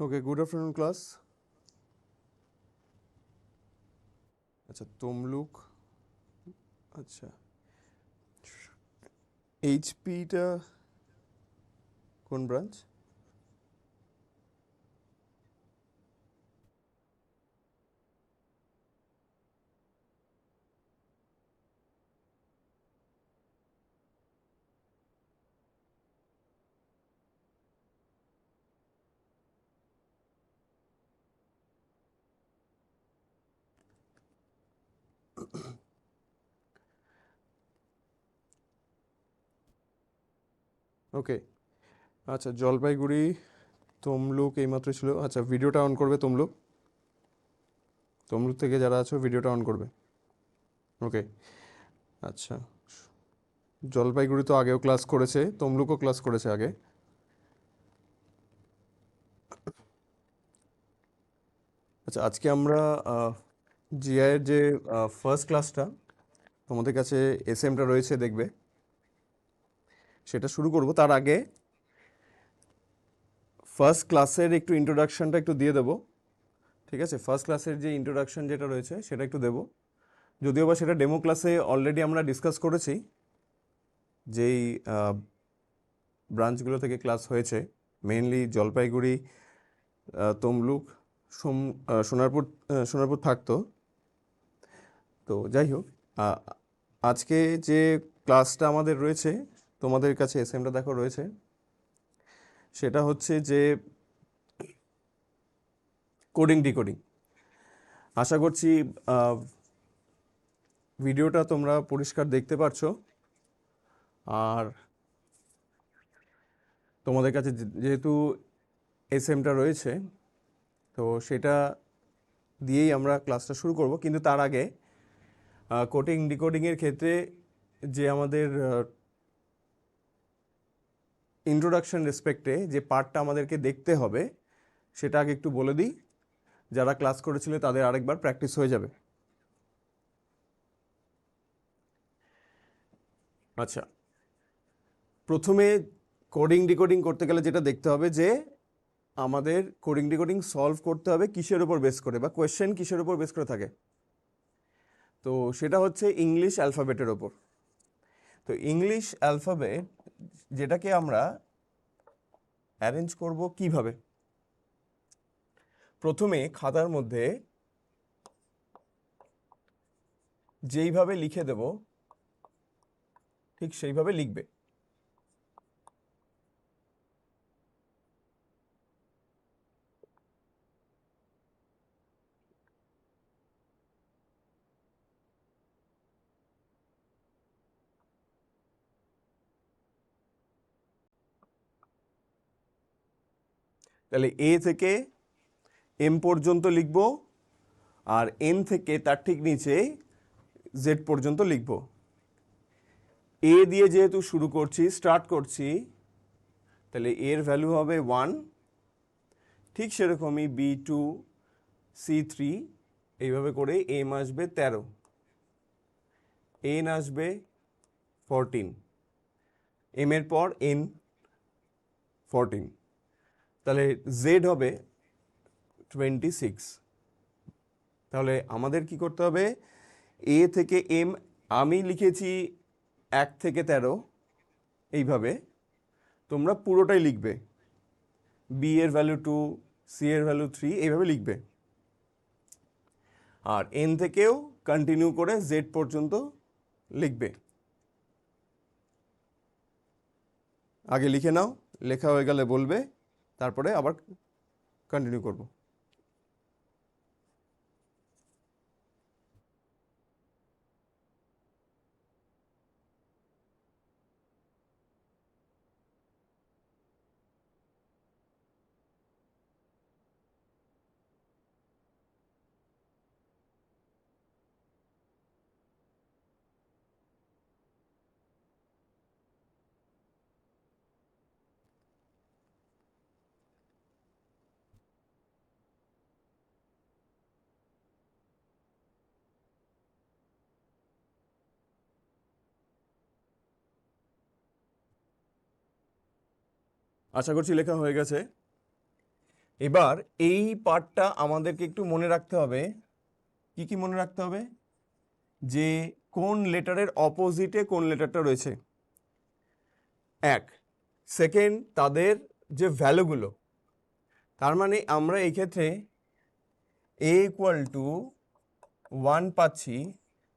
ওকে, good afternoon class. আচ্ছা, তমলুক। আচ্ছা, এইচপিটা কোন ব্রাঞ্চ? ওকে, আচ্ছা, জলপাইগুড়ি তমলুক এইমাত্র ছিল। আচ্ছা, ভিডিওটা অন করবে তমলুক। তমলুক থেকে যারা আছো ভিডিওটা অন করবে। ওকে, আচ্ছা, জলপাইগুড়ি তো আগেও ক্লাস করেছে, তমলুকও ক্লাস করেছে আগে। আচ্ছা, আজকে আমরা জিআইয়ের যে ফার্স্ট ক্লাসটা তোমাদের কাছে এসএমটা রয়েছে দেখবে, সেটা শুরু করব। তার আগে ফার্স্ট ক্লাসের একটু ইন্ট্রোডাকশনটা একটু দিয়ে দেবো। ঠিক আছে, ফার্স্ট ক্লাসের যে ইন্ট্রোডাকশন যেটা রয়েছে সেটা একটু দেবো। যদিও বা সেটা ডেমো ক্লাসে অলরেডি আমরা ডিসকাস করেছি, যেই ব্রাঞ্চগুলো থেকে ক্লাস হয়েছে, মেইনলি জলপাইগুড়ি, তমলুক, সোনারপুর। সোনারপুর থাকতো। তো যাই হোক, আহ, আজকে যে ক্লাসটা আমাদের রয়েছে, তোমাদের কাছে এসএমটা দেখো রয়েছে, সেটা হচ্ছে যে কোডিং ডিকোডিং। আশা করছি ভিডিওটা তোমরা পরিষ্কার দেখতে পারছো। আর তোমাদের কাছে যেহেতু এসএমটা রয়েছে, তো সেটা দিয়েই আমরা ক্লাসটা শুরু করব। কিন্তু তার আগে কোডিং ডিকোডিংয়ের ক্ষেত্রে যে আমাদের ইন্ট্রোডাকশন রেসপেক্টে যে পার্টটা আমাদেরকে দেখতে হবে, সেটা আগে একটু বলে দিই। যারা ক্লাস করেছিল তাদের আরেকবার প্র্যাকটিস হয়ে যাবে। আচ্ছা, প্রথমে কোডিং ডিকোডিং করতে গেলে যেটা দেখতে হবে যে আমাদের কোডিং ডিকোডিং সলভ করতে হবে কিসের উপর বেস করে, বা কোয়েশ্চেন কিসের উপর বেস করে থাকে। তো সেটা হচ্ছে ইংলিশ অ্যালফাবেটের ওপর। তো ইংলিশ অ্যালফাবেট যেটাকে আমরা অ্যারেঞ্জ করব কিভাবে, প্রথমে খাতার মধ্যে যেইভাবে লিখে দেব ঠিক সেইভাবে লিখবে। তাহলে এ থেকে এম পর্যন্ত লিখব, আর এন থেকে তার ঠিক নিচে জেড পর্যন্ত লিখব। এ দিয়ে যেহেতু শুরু করছি, স্টার্ট করছি, তাহলে এর ভ্যালু হবে 1। ঠিক সেরকমই B2, C3, এইভাবে করে এম আসবে 13, এন আসবে 14, এম এর পর এন 14, তাহলে জেড হবে 26। তাহলে আমাদের কি করতে হবে, এ থেকে এম আমি লিখেছি 1 থেকে 13 এইভাবে, তোমরা পুরোটাই লিখবে। বি এর ভ্যালু 2, সি এর ভ্যালু 3, এইভাবে লিখবে। আর এন থেকেও কন্টিনিউ করে জেড পর্যন্ত লিখবে। আগে লিখে নাও, লেখা হয়ে গেলে বলবে, তারপরে আবার কন্টিনিউ করব। আশা করছি লেখা হয়ে গেছে। এবার এই পার্টটা আমাদেরকে একটু মনে রাখতে হবে, কি কি মনে রাখতে হবে, যে কোন লেটারের অপোজিটে কোন লেটারটা রয়েছে, এক, সেকেন্ড তাদের যে ভ্যালুগুলো, তার মানে আমরা এই ক্ষেত্রে এ ইকুয়াল টু 1 পাচ্ছি,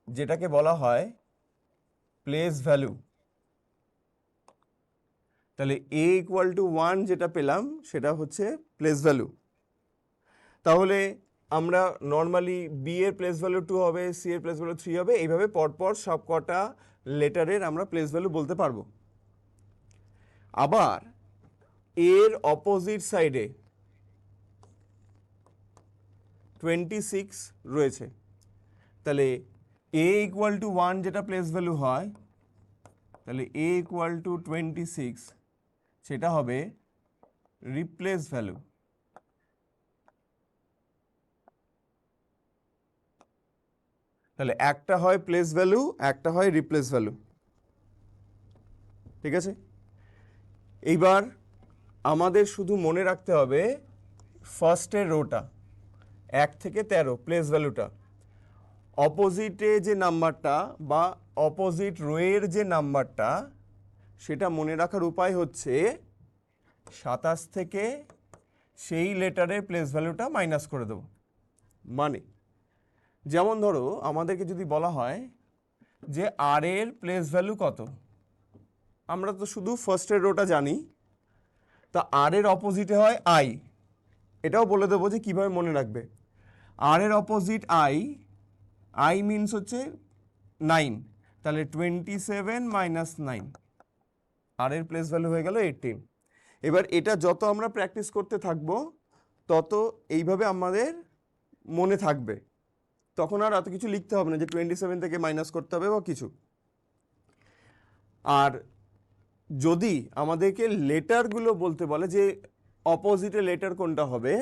যেটাকে বলা হয় প্লেস ভ্যালু। তাহলে এ ইকুয়াল টু 1 যেটা পেলাম সেটা হচ্ছে প্লেস ভ্যালু। তাহলে আমরা নর্মালি বি এর প্লেস ভ্যালু 2 হবে, সি এর প্লেস ভ্যালু 3 হবে, এইভাবে পরপর সব কটা লেটারের আমরা প্লেস ভ্যালু বলতে পারবো। আবার এর অপোজিট সাইডে 26 রয়েছে, তাহলে এ ইকুয়াল টু 1 যেটা প্লেস ভ্যালু হয়, তাহলে এ ইকুয়াল টু 26 সেটা হবে রিপ্লেস ভ্যালু। তাহলে একটা হয় প্লেস ভ্যালু, একটা হয় রিপ্লেস ভ্যালু, ঠিক আছে। এইবার আমাদের শুধু মনে রাখতে হবে ফার্স্টের রোটা 1 থেকে 13 প্লেস ভ্যালুটা, অপোজিটে যে নাম্বারটা বা অপোজিট রোয়ের যে নাম্বারটা, সেটা মনে রাখার উপায় হচ্ছে 27 থেকে সেই লেটারের প্লেস ভ্যালুটা মাইনাস করে দেবো। মানে যেমন ধরো আমাদেরকে যদি বলা হয় যে আর এর প্লেস ভ্যালু কত, আমরা তো শুধু ফার্স্টের রোটা জানি, তা আর এর অপোজিটে হয় আই, এটাও বলে দেবো যে কীভাবে মনে রাখবে। আর এর অপোজিট আই, আই মিনস হচ্ছে 9, তাহলে 27 মাইনাস 9, আর এর প্লেস ভ্যালু হয়ে গেল 18। এবার এটা যত আমরা প্র্যাকটিস করতে থাকবো তত এইভাবে আমাদের মনে থাকবে, তখন আর এত কিছু লিখতে হবে না যে 27 থেকে মাইনাস করতে হবে বা কিছু। আর যদি আমাদেরকে লেটারগুলো বলতে বলে যে অপোজিটে লেটার কোনটা হবে,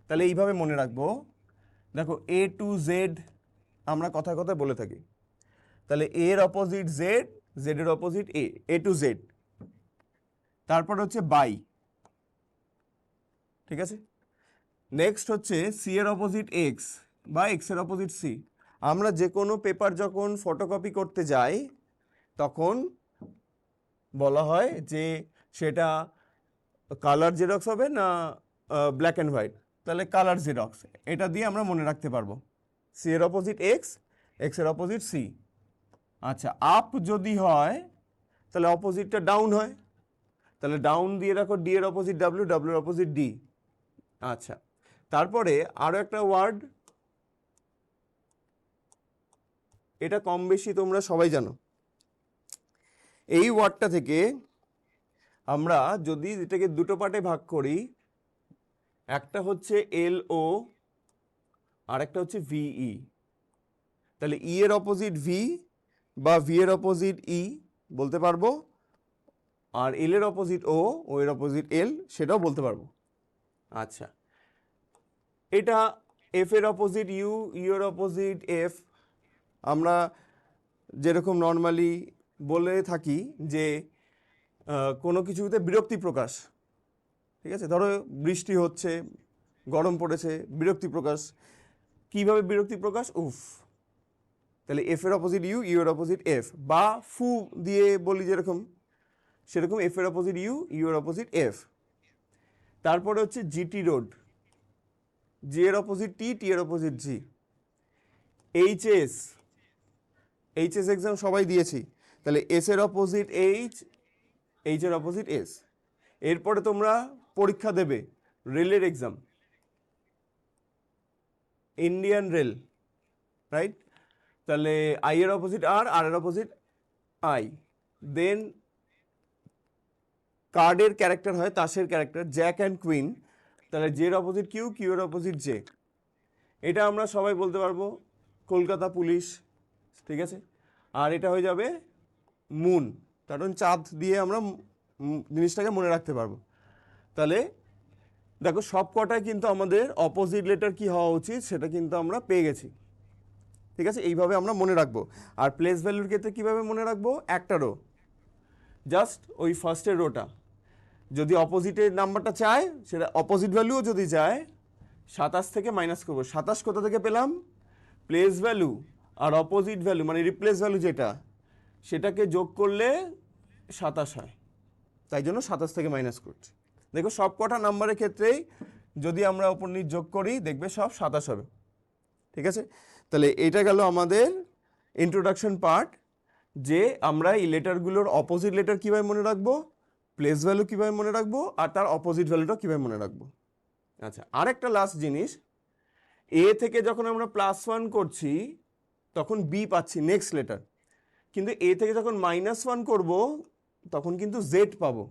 তাহলে এইভাবে মনে রাখবো। দেখো এ টু জেড আমরা কথায় কথায় বলে থাকি, তাহলে এর opposite Z, জেডের opposite A, A to Z. তারপর হচ্ছে বাই, ঠিক আছে। নেক্সট হচ্ছে সি এর অপোজিট এক্স বা এক্স এর অপোজিট সি। আমরা যে কোনো পেপার যখন ফটোকপি করতে যাই তখন বলা হয় যে সেটা কালার জেরক্স হবে না ব্ল্যাক অ্যান্ড হোয়াইট, তাহলে কালার জেরক্স, এটা দিয়ে আমরা মনে রাখতে পারবো। সি এর অপোজিট এক্স, এক্স এর অপোজিট সি। আচ্ছা, আপ যদি হয় তাহলে অপোজিটটা ডাউন হয়, তাহলে ডাউন দিয়ে রাখো ডি এর অপোজিট ডাব্লিউ, ডাব্লিউ এর অপোজিট ডি। আচ্ছা, তারপরে আরও একটা ওয়ার্ড, এটা কম বেশি তোমরা সবাই জানো। এই ওয়ার্ডটা থেকে আমরা যদি এটাকে দুটো পার্টে ভাগ করি, একটা হচ্ছে এল ও আর একটা হচ্ছে ভিই, তাহলে ই এর অপোজিট ভি বা ভি এর অপোজিট ই বলতে পারবো, আর এল এর অপোজিট ও, ও এর অপোজিট এল, সেটাও বলতে পারবো। আচ্ছা, এটা এফ এর অপোজিট ইউ, ইউ এর অপোজিট এফ, আমরা যেরকম নর্মালি বলে থাকি যে কোনো কিছুতে বিরক্তি প্রকাশ, ঠিক আছে। ধরো বৃষ্টি হচ্ছে, গরম পড়েছে, বিরক্তি প্রকাশ। কিভাবে বিরক্তি প্রকাশ? উফ। তাহলে এফ এর অপোজিট ইউ, ইউ এর অপোজিট এফ, বা ফু দিয়ে বলি যেরকম, সেরকম এফ এর অপোজিট ইউ, ইউ এর অপোজিট এফ। তারপরে হচ্ছে জিটি রোড, জি এর অপোজিট টি, টি এর অপোজিট জি। এইচএস, এইচএস এক্সাম সবাই দিয়েছি, তাহলে এস এর অপোজিট এইচ, এইচ এর অপোজিট এস। এরপরে তোমরা পরীক্ষা দেবে রেলের এক্সাম, ইন্ডিয়ান রেল, রাইট। তাহলে আই এর অপোজিট আর, আর এর অপোজিট আই। দেন কার্ডের ক্যারেক্টার হয় তাসের ক্যারেক্টার, জ্যাক অ্যান্ড কুইন, তাহলে জে এর অপোজিট কিউ, কিউ এর অপোজিট জে। এটা আমরা সবাই বলতে পারবো কলকাতা পুলিশ, ঠিক আছে। আর এটা হয়ে যাবে মুন, কারণ চাঁদ দিয়ে আমরা জিনিসটাকে মনে রাখতে পারবো। তাহলে দেখো সব কটায় কিন্তু আমাদের অপোজিট লেটার কি হওয়া উচিত সেটা কিন্তু আমরা পেয়ে গেছি, ঠিক আছে। এইভাবে আমরা মনে রাখবো। আর প্লেস ভ্যালুর ক্ষেত্রে কীভাবে মনে রাখবো? একটা রো, জাস্ট ওই ফার্স্টের রোটা, যদি অপোজিটের নাম্বারটা চায়, সেটা অপোজিট ভ্যালুও যদি চায়, 27 থেকে মাইনাস করবো। 27 কোথা থেকে পেলাম? প্লেস ভ্যালু আর অপোজিট ভ্যালু মানে রিপ্লেস ভ্যালু যেটা, সেটাকে যোগ করলে 27 হয়, তাই জন্য 27 থেকে মাইনাস করছি। দেখো সব কটা নাম্বারের ক্ষেত্রেই যদি আমরা ওপর নিচ যোগ করি দেখবে সব 27 হবে। ঠিক আছে, তাহলে এটা গেল আমাদের ইন্ট্রোডাকশন পার্ট, যে আমরা এই লেটারগুলোর অপোজিট লেটার কীভাবে মনে রাখবো, প্লেস ভ্যালু কীভাবে মনে রাখবো, আর তার অপোজিট ভ্যালুটা কীভাবে মনে রাখবো। আচ্ছা, আরেকটা লাস্ট জিনিস, এ থেকে যখন আমরা +1 করছি তখন বি পাচ্ছি নেক্সট লেটার, কিন্তু এ থেকে যখন -1 করব তখন কিন্তু জেড পাবো।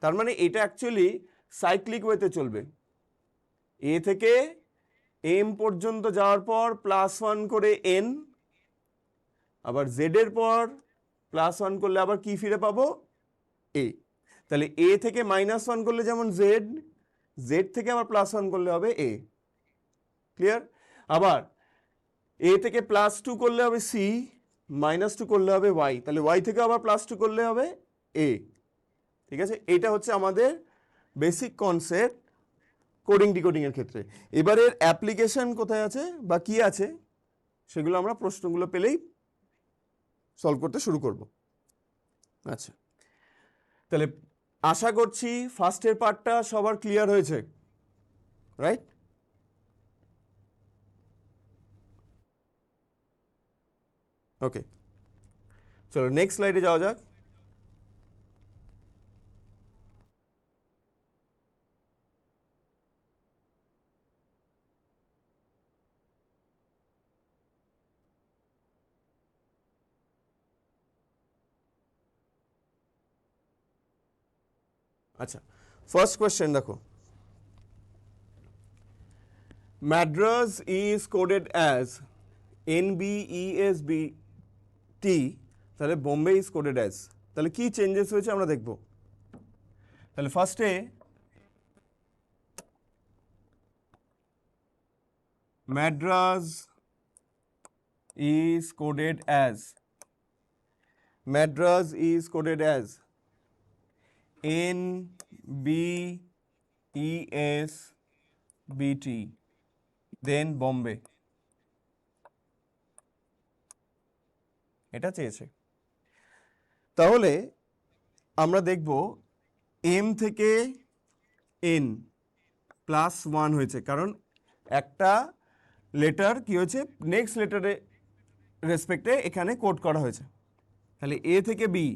তার মানে এটা অ্যাকচুয়ালি সাইক্লিক ওয়েতে চলবে। এ থেকে এম পর্যন্ত যাওয়ার পর +1 করে এন, আবার জেডের পর +1 করলে আবার কি ফিরে পাবো? এ। তাহলে এ থেকে -1 করলে যেমন জেড, জেড থেকে আবার +1 করলে হবে এ। ক্লিয়ার? আবার এ থেকে +2 করলে হবে সি, -2 করলে হবে ওয়াই, তাহলে ওয়াই থেকে আবার +2 করলে হবে এ। ঠিক আছে, এটা হচ্ছে আমাদের বেসিক কনসেপ্ট কোডিং ডিকোডিং এর ক্ষেত্রে। এবারের অ্যাপ্লিকেশন কোথায় আছে বা কি আছে সেগুলো আমরা প্রশ্নগুলো পেলেই সলভ করতে শুরু করব। আচ্ছা, তাহলে আশা করছি ফার্স্টের পার্টটা সবার ক্লিয়ার হয়েছে, রাইট? ওকে, চলো নেক্সট স্লাইডে যাওয়া যাক। আচ্ছা, ফার্স্ট কোয়েশ্চেন দেখো, Madras is coded as NBESBT, তাহলে বোম্বে ইজ কোডেড অ্যাজ, তাহলে কি চেঞ্জেস হয়েছে আমরা দেখব। তাহলে ফার্স্টে Madras is coded as, Madras is coded as NBESBT, দেন বোম্বে, এটা চেয়েছে। তাহলে আমরা দেখব এম থেকে এন +1 হয়েছে, কারণ একটা লেটার কি হয়েছে নেক্সট লেটারে রেসপেক্টে এখানে কোড করা হয়েছে। তাহলে এ থেকে বি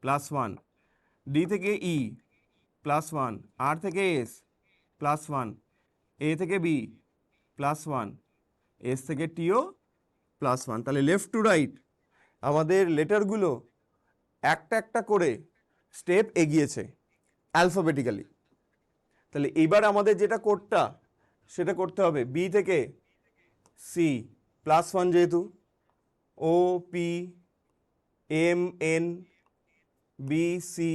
+1, ডি থেকে ই +1, আর থেকে এস +1, এ থেকে বি +1, এস থেকে টিও +1। তাহলে লেফট টু রাইট আমাদের লেটারগুলো একটা একটা করে স্টেপ এগিয়েছে অ্যালফাবেটিক্যালি। তাহলে এবার আমাদের যেটা কোডটা সেটা করতে হবে বি থেকে সি +1, যেহেতু O P M N B C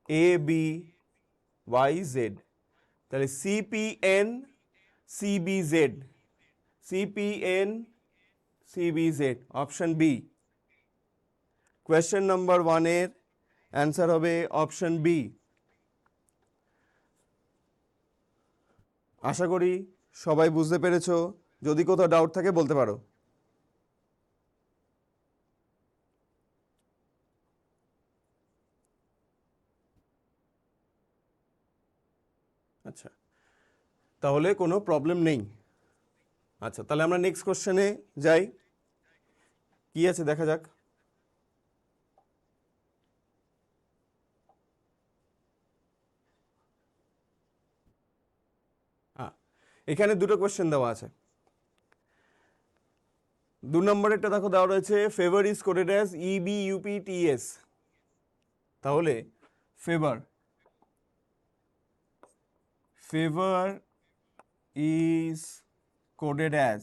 A B Y Z, তাহলে CPN CBZ, CPN CBZ, option B. Question number 1 এর অ্যান্সার হবে অপশন বি। আশা করি সবাই বুঝতে পেরেছো, যদি কোথাও ডাউট থাকে বলতে পারো। আচ্ছা, তাহলে কোনো প্রবলেম নেই। আচ্ছা, তাহলে আমরা নেক্সট কোশ্চেনে যাই, কি আছে দেখা যাক। এখানে দুটো কোশ্চেন দেওয়া আছে। 2 নম্বরেরটা দেখো দেওয়া রয়েছে favour is coded as EBUPTS, তাহলে favour is coded as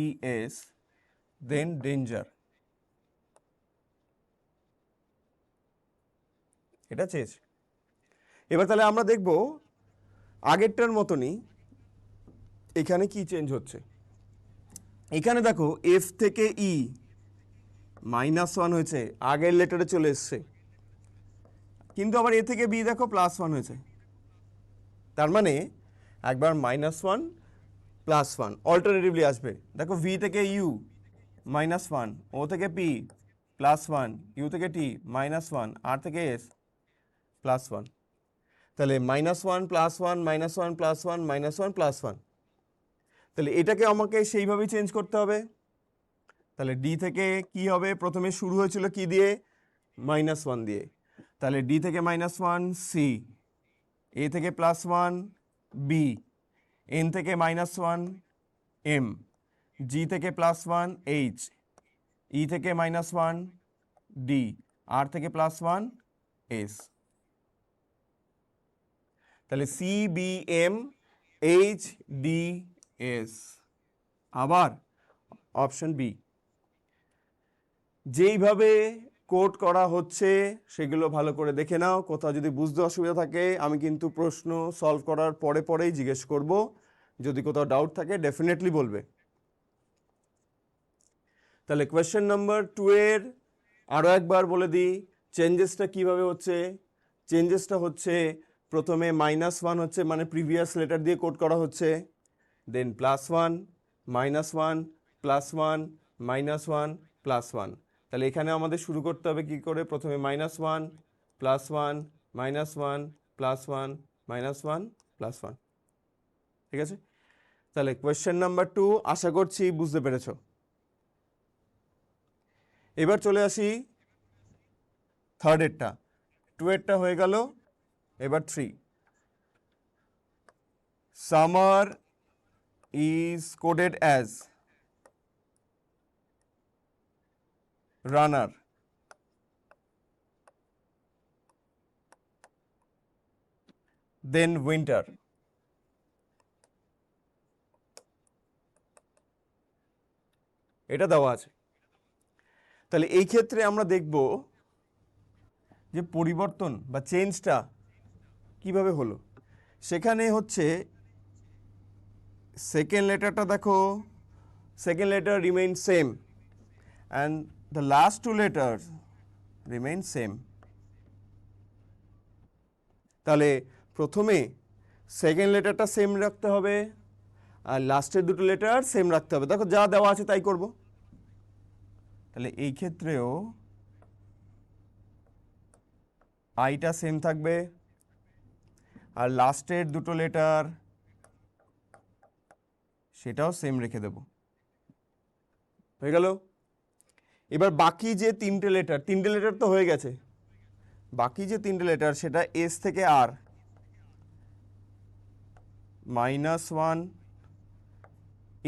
EBUPTS, then danger, এটা চেয়েছে। এবার তাহলে আমরা দেখব আগেরটার মতনই এখানে কি চেঞ্জ হচ্ছে। এখানে দেখো এফ থেকে ই -1 হয়েছে, আগের লেটারে চলে এসছে, কিন্তু আবার এ থেকে বি দেখো +1 হয়েছে, তার মানে একবার -1 +1 অল্টারনেটিভলি আসবে। দেখো ভি থেকে ইউ -1, ও থেকে পি +1, ইউ থেকে টি -1, আর থেকে এস +1। তাহলে -1 +1 -1 +1 -1 +1, তাহলে এটাকে আমাকে সেইভাবেই চেঞ্জ করতে হবে। তাহলে ডি থেকে কি হবে, প্রথমে শুরু হয়েছিল কি দিয়ে, -1 দিয়ে, তাহলে ডি থেকে -1 সি, এ থেকে +1 বি, এন থেকে -1 এম, জি থেকে +1 এইচ, ই থেকে -1 ডি, আর থেকে +1 এস। তাহলে C B M H D S. আবার অপশন বি। যেইভাবে কোড করা হচ্ছে সেগুলো ভালো করে দেখে নাও, কোথাও যদি বুঝতে অসুবিধা থাকে আমি কিন্তু প্রশ্ন সলভ করার পরে পরেই জিজ্ঞেস করব, যদি কোথাও ডাউট থাকে ডেফিনেটলি বলবে। তাহলে কোয়েশ্চেন নাম্বার 2 এর আরও একবার বলে দিই চেঞ্জেসটা কিভাবে হচ্ছে। চেঞ্জেসটা হচ্ছে প্রথমে -1 হচ্ছে, মানে প্রিভিয়াস লেটার দিয়ে কোড করা হচ্ছে, দেন +1 -1 +1 -1 +1। তাহলে এখানে আমাদের শুরু করতে হবে কি করে, প্রথমে -1 +1 -1 +1 -1 +1। ঠিক আছে, তাহলে কোয়েশ্চেন নাম্বার 2 আশা করছি বুঝতে পেরেছো। এবার চলে আসি থার্ড এরটা, 2 এরটা হয়ে গেল, এবার 3। Summer is coded as runner, then winter. এটা দেওয়া আছে। তাহলে এই ক্ষেত্রে আমরা দেখব যে পরিবর্তন বা চেঞ্জটা কিভাবে হলো। সেখানে হচ্ছে সেকেন্ড লেটারটা দেখো, second letter remain same and the last 2 letter remain same. তাহলে প্রথমে সেকেন্ড লেটারটা সেম রাখতে হবে আর লাস্টের দুটো লেটার সেম রাখতে হবে। দেখো যা দেওয়া আছে তাই করব। তাহলে এই ক্ষেত্রেও আইটা সেম থাকবে আর লাস্টের দুটো লেটার সেটাও সেম রেখে দেব। হয়ে গেল। এবার বাকি যে তিনটে লেটার তো হয়ে গেছে, বাকি যে তিনটে লেটার সেটা এস থেকে আর, -1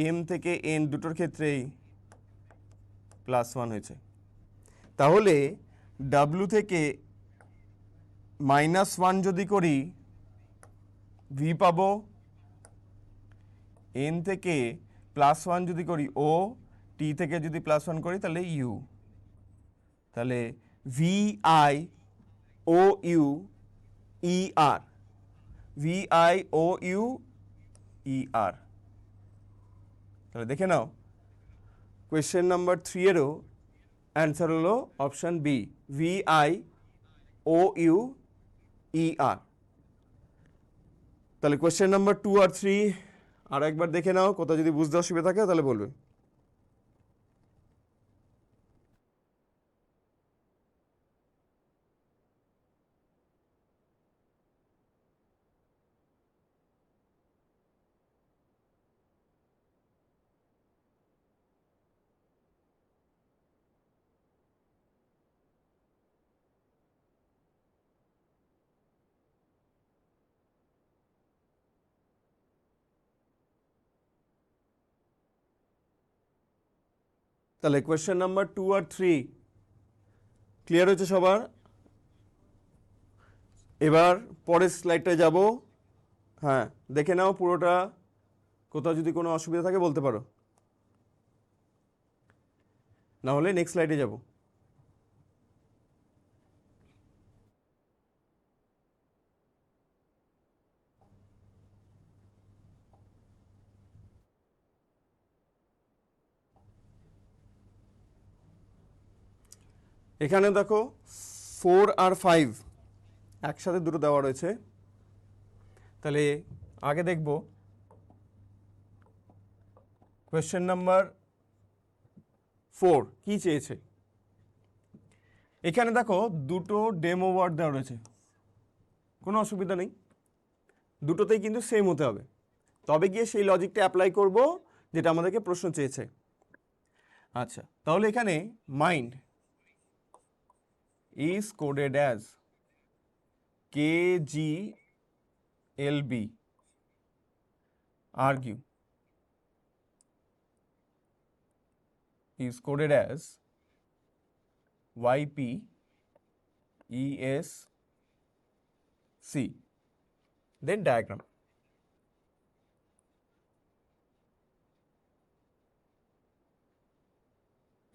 এম থেকে এন দুটোর ক্ষেত্রেই +1 হয়েছে। তাহলে ডাব্লু থেকে -1 যদি করি ভি পাবো, এন থেকে +1 যদি করি ও, টি থেকে যদি +1 করি তাহলে ইউ। তাহলে V I O U E R, V I O U E R. তাহলে দেখে নাও কোয়েশ্চেন নাম্বার 3 এরও অ্যান্সার হলো option B, V I O U E R. তাহলে কোয়েশ্চেন নাম্বার 2 আর 3 আর একবার দেখে নাও, কোথাও যদি বুঝতে অসুবিধা থাকে তাহলে বলবে। তাহলে কোয়েশ্চেন নাম্বার 2 আর 3 ক্লিয়ার হয়েছে সবার? এবার পরের স্লাইডে যাব। হ্যাঁ দেখে নাও পুরোটা, কোথাও যদি কোনো অসুবিধা থাকে বলতে পারো, না হলে নেক্সট স্লাইডে যাব। এখানে দেখো 4 আর 5 একসাথে দুটো দেওয়া রয়েছে। তাহলে আগে দেখব কোয়েশ্চেন নাম্বার 4 কি চেয়েছে। এখানে দেখো দুটো ডেমো ওয়ার্ড দেওয়া রয়েছে, কোনো অসুবিধা নেই, দুটোতেই কিন্তু সেম হতে হবে, তবে গিয়ে সেই লজিকটা অ্যাপ্লাই করব যেটা আমাদেরকে প্রশ্ন চেয়েছে। আচ্ছা, তাহলে এখানে mind is coded as KGLB, argue is coded as YPESC, then diagram.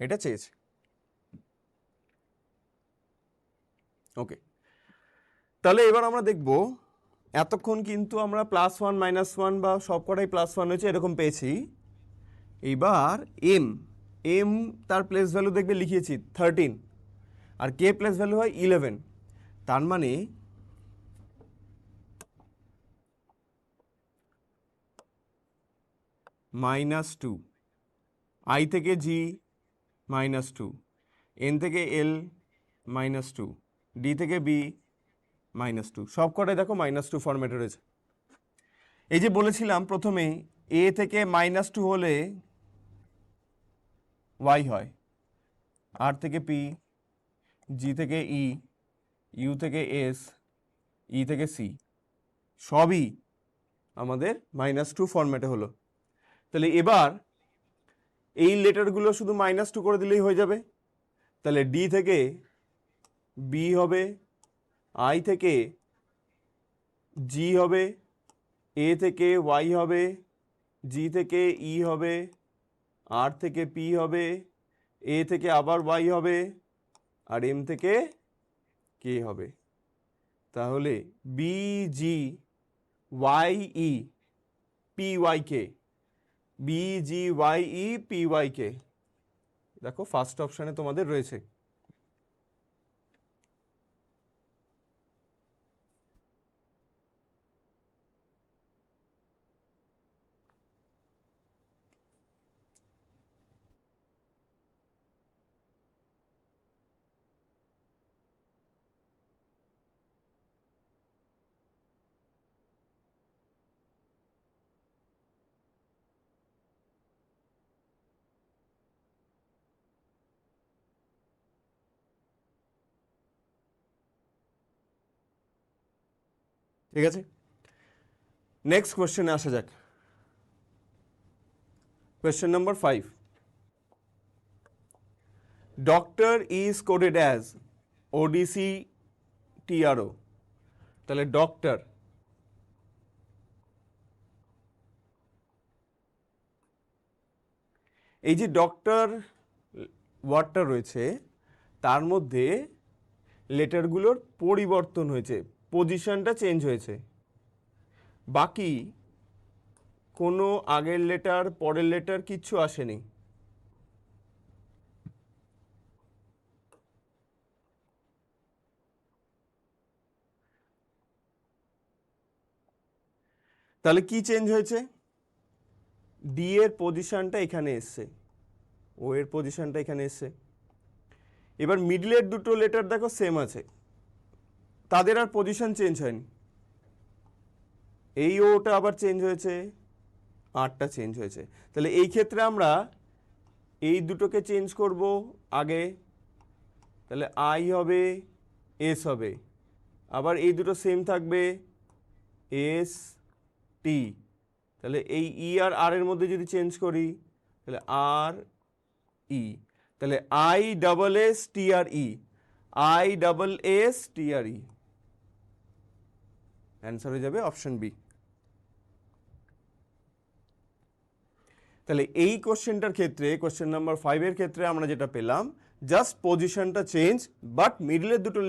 এটা চেয়েছে। ওকে, তাহলে এবার আমরা দেখব, এতক্ষণ কিন্তু আমরা +1 -1 বা সব কটাই +1 হয়েছে এরকম পেয়েছি। এইবার এম এম তার প্লেস ভ্যালু দেখবে লিখিয়েছি 13, আর কে প্লেস ভ্যালু হয় 11। তার মানে -2, আই থেকে জি -2, এন থেকে এল -2, ডি থেকে বি -2, সব কটাই দেখো -2 ফরম্যাটে রয়েছে। এই যে বলেছিলাম প্রথমে এ থেকে -2 হলে ওয়াই হয়, আর থেকে পি, জি থেকে ই, ইউ থেকে এস, ই থেকে সি, সবই আমাদের -2 ফরম্যাটে হলো। তাহলে এবার এই লেটারগুলো শুধু -2 করে দিলেই হয়ে যাবে। তাহলে ডি থেকে বি হবে, আই থেকে জি হবে, এ থেকে ওয়াই হবে, জি থেকে ই হবে, আর থেকে পি হবে, এ থেকে আবার ওয়াই হবে, আর এম থেকে কে হবে। তাহলে B G Y E P Y K, B G Y E P Y K, দেখো ফার্স্ট অপশানে তোমাদের রয়েছে। ঠিক আছে, নেক্সট কোয়েশ্চেনে আসা যাক। Question number 5, doctor is coded as ওডিসি টিআরও। তাহলে ডক্টর, এই যে ডক্টর ওয়ার্ডটা রয়েছে তার মধ্যে লেটারগুলোর পরিবর্তন হয়েছে, পজিশনটা চেঞ্জ হয়েছে, বাকি কোনো আগের লেটার পরের লেটার কিচ্ছু আসেনি। তাহলে কি চেঞ্জ হয়েছে? ডি এর পজিশনটা এখানে এসছে, ও এর পজিশনটা এখানে এসছে। এবার মিডলের দুটো লেটার দেখো সেম আছে, তাদের আর পজিশন চেঞ্জ হয়নি। এই ওটা আবার চেঞ্জ হয়েছে, আরটা চেঞ্জ হয়েছে। তাহলে এই ক্ষেত্রে আমরা এই দুটোকে চেঞ্জ করব আগে, তাহলে আই হবে, এস হবে, আবার এই দুটো সেম থাকবে, এস টি। তাহলে এই ই আর আর এর মধ্যে যদি চেঞ্জ করি তাহলে আর ই, তাহলে I double S T R E, I double S T R E, answer হয়ে যাবে অপশন বি। তাহলে এই কোশ্চেনটার ক্ষেত্রে, কোশ্চেন নাম্বার 5 এর ক্ষেত্রে আমরা যেটা পেলাম, জাস্ট পজিশনটা চেঞ্জ, বাট মিডলের দুটো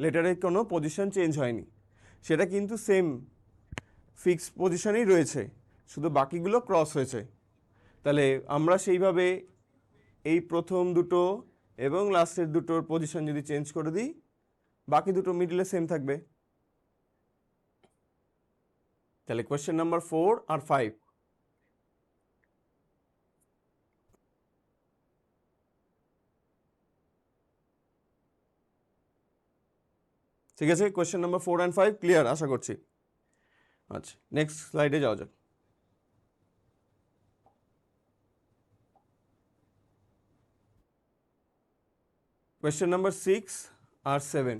লেটারের কোনো পজিশন চেঞ্জ হয়নি, সেটা কিন্তু সেম ফিক্সড পজিশনেই রয়েছে, শুধু বাকিগুলো ক্রস হয়েছে। তাহলে আমরা সেইভাবে এই প্রথম দুটো এবং লাস্টের দুটোর পজিশন যদি চেঞ্জ করে দিই বাকি দুটো মিডলে সেম থাকবে। তাহলে কোয়েশ্চেন নাম্বার 4 আর 5। ঠিক আছে, কোয়েশ্চেন নাম্বার 4 অ্যান্ড 5 ক্লিয়ার আশা করছি। আচ্ছা, নেক্সট স্লাইডে যাওয়া যাক। কোয়েশ্চেন নাম্বার 6 আর 7।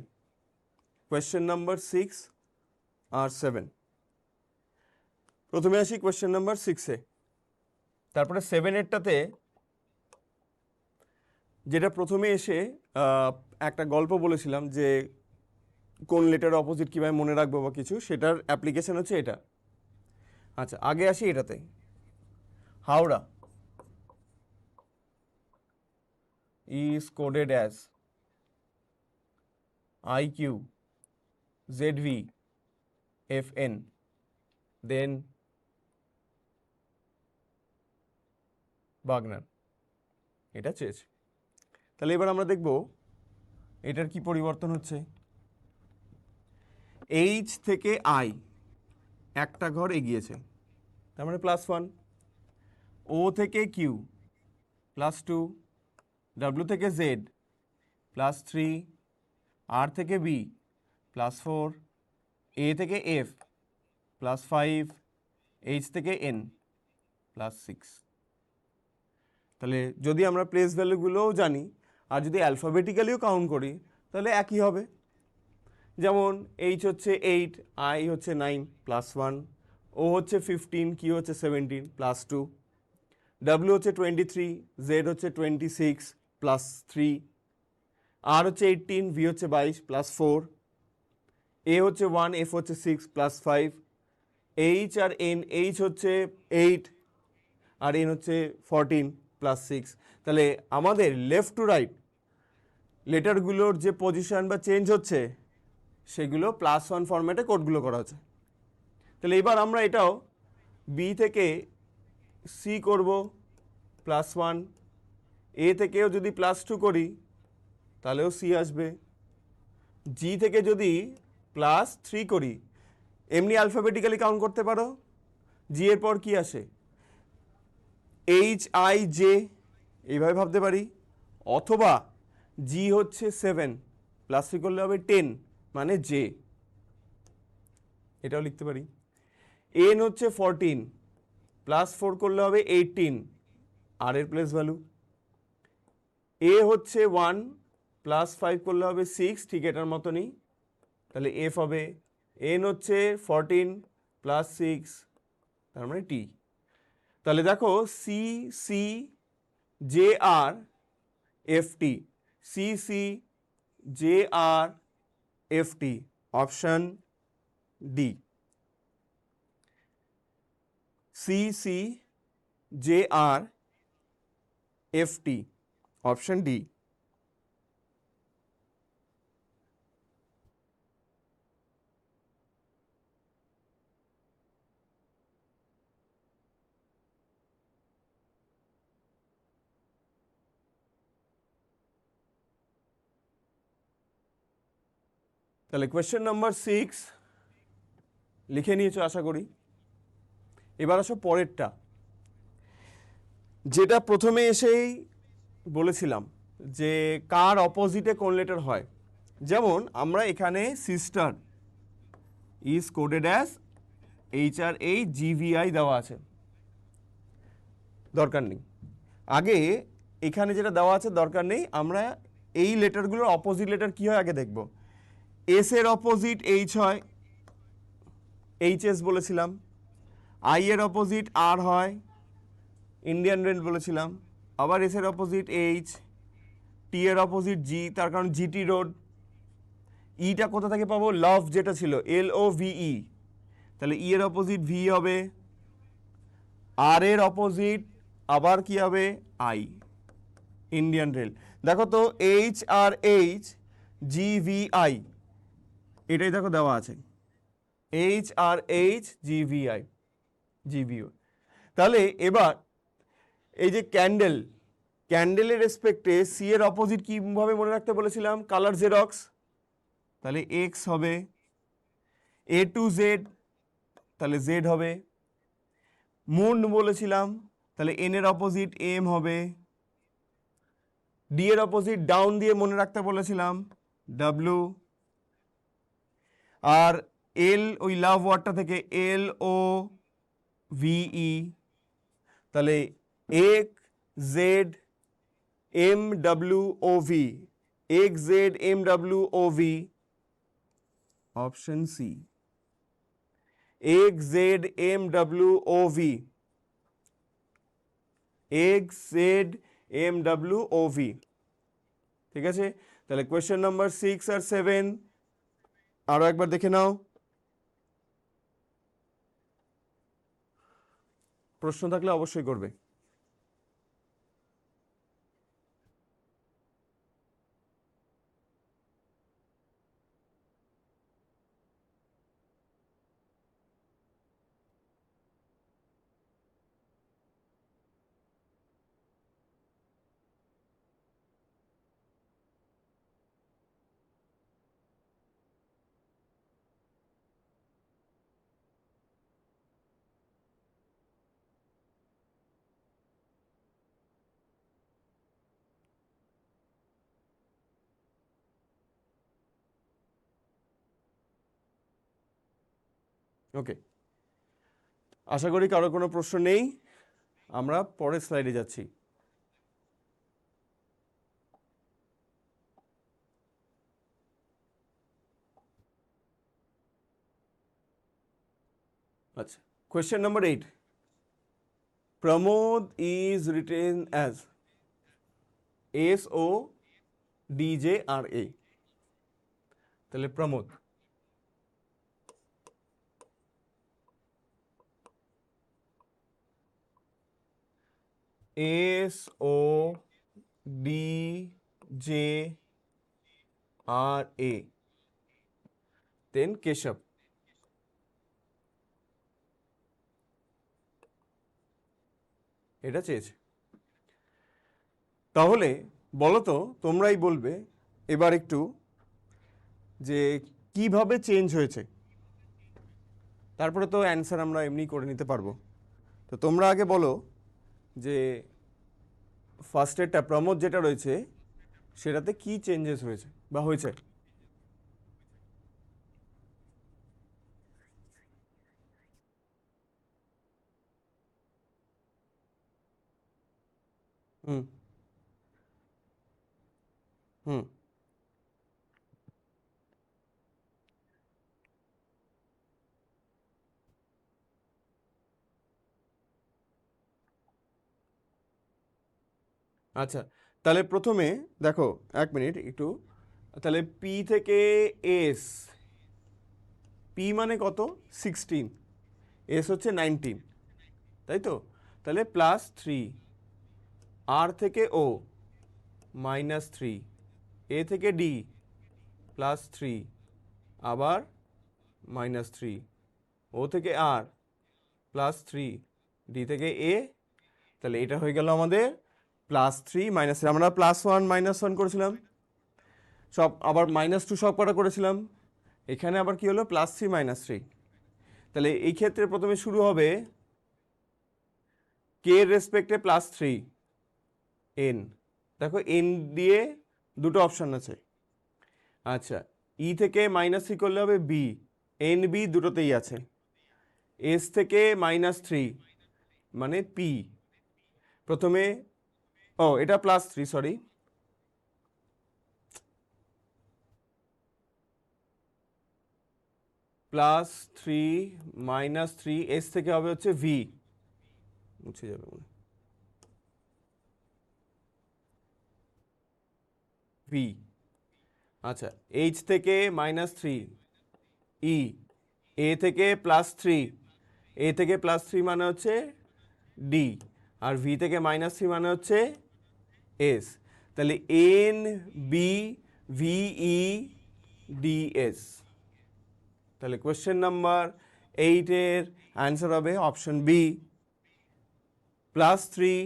কোয়েশ্চেন নাম্বার 6 আর 7। প্রথমে আসি কোয়েশ্চেন নাম্বার 6-এ, তারপরে 7-এরটাতে যেটা প্রথমে এসে একটা গল্প বলেছিলাম যে কোন লেটার অপোজিট কীভাবে মনে রাখবো বা কিছু, সেটার অ্যাপ্লিকেশন হচ্ছে এটা। আচ্ছা, আগে আসি এটাতে। Howrah is coded as IQ ZV FN, then Bagnan, এটা চেয়েছে। তাহলে এবার আমরা দেখব এটার কি পরিবর্তন হচ্ছে। এইচ থেকে আই একটা ঘর এগিয়েছে, তার মানে +1। ও থেকে কিউ +2, ডাব্লিউ থেকে জেড +3, আর থেকে বি +4, এ থেকে এফ +5, এইচ থেকে এন +6। তাহলে যদি আমরা প্লেস ভ্যালুগুলোও জানি আর যদি অ্যালফাবেটিক্যালিও কাউন্ট করি তাহলে একই হবে। যেমন এইচ হচ্ছে 8, আই হচ্ছে 9 +1, ও হচ্ছে 15, কিউ হচ্ছে 17 +2, ডাব্লিউ হচ্ছে 23, জেড হচ্ছে 26 +3, আর হচ্ছে 18, ভি হচ্ছে 22 +4, এ হচ্ছে 1, এফ হচ্ছে 6 +5, এইচ আর এন, এইচ হচ্ছে 8 আর এন হচ্ছে 14 +6। তাহলে আমাদের লেফট টু রাইট লেটারগুলোর যে পজিশন বা চেঞ্জ হচ্ছে সেগুলো +1 ফরম্যাটে কোডগুলো করা হচ্ছে। তাহলে এবার আমরা এটাও বি থেকে সি করব +1, এ থেকেও যদি +2 করি তাহলেও সি আসবে, জি থেকে যদি +3 করি এমনি অ্যালফাবেটিক্যালি কাউন্ট করতে পারো, জি এর পর কি আসে এইচ আই জে এইভাবে ভাবতে পারি, অথবা জি হচ্ছে 7 +3 করলে হবে 10 মানে জে, এটাও লিখতে পারি। এন হচ্ছে 14 +4 করলে হবে 18 আর এর প্লেস ভ্যালু। এ হচ্ছে 1 +5 করলে হবে 6, ঠিক এটার মতনই, তাহলে এফ হবে। এন হচ্ছে 14 +6 তার মানে টি। তাহলে দেখো C C J R F T, C C J R F T, option D. C C J R F T, option D. তাহলে কোয়েশ্চেন নাম্বার 6 লিখে নিয়েছো আশা করি। এবার আসো পরেরটা, যেটা প্রথমে এসেই বলেছিলাম যে কার অপোজিটে কোন লেটার হয়। যেমন আমরা এখানে sister is coded as HRH GVI দেওয়া আছে, দরকার নেই। আগে এখানে যেটা দেওয়া আছে দরকার নেই, আমরা এই লেটারগুলোর অপোজিট লেটার কী হয় আগে দেখব। এস এর অপোজিট এইচ হয়, এইচএস বলেছিলাম। আই এর অপোজিট আর হয়, ইন্ডিয়ান রেল বলেছিলাম। আবার এস এর অপোজিট এইচ, টি এর অপোজিট জি, তার কারণ জিটি রোড। ইটা কোথা থেকে পাবো, লভ যেটা ছিল LOVE, তাহলে ই এর অপোজিট ভি হবে। আর এর অপোজিট আবার কি হবে, আই, ইন্ডিয়ান রেল। দেখো তো HRH GVI এটাই দেখো দেওয়া আছে, HRH GVO। তাহলে এবার এই যে ক্যান্ডেল ক্যান্ডেলের রেসপেক্টে সি এর অপোজিট কিভাবে মনে রাখতে বলেছিলাম? Colour xerox. তাহলে এক্স হবে, এ টু জেড তাহলে জেড হবে, মুন বলেছিলাম তাহলে এন এর অপোজিট এম হবে, ডি এর অপোজিট ডাউন দিয়ে মনে রাখতে বলেছিলাম ডাব্লু, আর এল ওই লাভ ওয়ার্ডটা থেকে এল ও ভিই, তাহলে X Z M W O V, X Z M W O V, option C X Z M W O V, X Z M W O V. ঠিক আছে, তাহলে কোয়েশ্চেন নাম্বার 6 আর 7 আরো একবার দেখে নাও। প্রশ্ন থাকলে অবশ্যই করবে। ওকে, আশা করি কারো কোনো প্রশ্ন নেই। আমরা পরের স্লাইডে যাচ্ছি। আচ্ছা, question number 8, Pramod is written as S O D J R A. তাহলে Pramod, S O D J R A, then Keshav. এটা চেয়েছে। তাহলে বলো তো, তোমরাই বলবে এবার একটু যে কিভাবে চেঞ্জ হয়েছে, তারপরে তো অ্যান্সার আমরা এমনি করে নিতে পারবো। তো তোমরা আগে বলো যে ফার্স্টেরটা প্রমোদ যেটা রয়েছে সেটাতে কি চেঞ্জেস হয়েছে বা হয়েছে। হুম হুম আচ্ছা, তাহলে প্রথমে দেখো, এক মিনিট একটু, তাহলে পি থেকে এস, পি মানে কত? 16, এস হচ্ছে 19, তাই তো? তাহলে +3, আর থেকে ও -3, এ থেকে ডি +3, আবার -3, ও থেকে আর +3, ডি থেকে এ। তাহলে এটা হয়ে গেল আমাদের +3 -3, আমরা +1 -1 করেছিলাম সব, আবার -2 সব কটা করেছিলাম। এখানে আবার কি হলো? +3 -3। তাহলে এই ক্ষেত্রে প্রথমে শুরু হবে কে এর রেসপেক্টে +3 এন। দেখো এন দিয়ে দুটো অপশন আছে। আচ্ছা, ই থেকে -3 করলে হবে বি, এন বি দুটোতেই আছে। এস থেকে -3 মানে পি। প্রথমে ও এটা +3, সরি, +3 -3, এস থেকে হবে হচ্ছে ভি, মুছে যাবে মনে, ভি। আচ্ছা, এইচ থেকে -3 ই, এ থেকে +3, এ থেকে +3 মানে হচ্ছে ডি, আর ভি থেকে -3 মানে হচ্ছে এস। তাহলে N B V E D S. তাহলে কোয়েশ্চেন নাম্বার 8 এর অ্যান্সার হবে অপশন বি, +3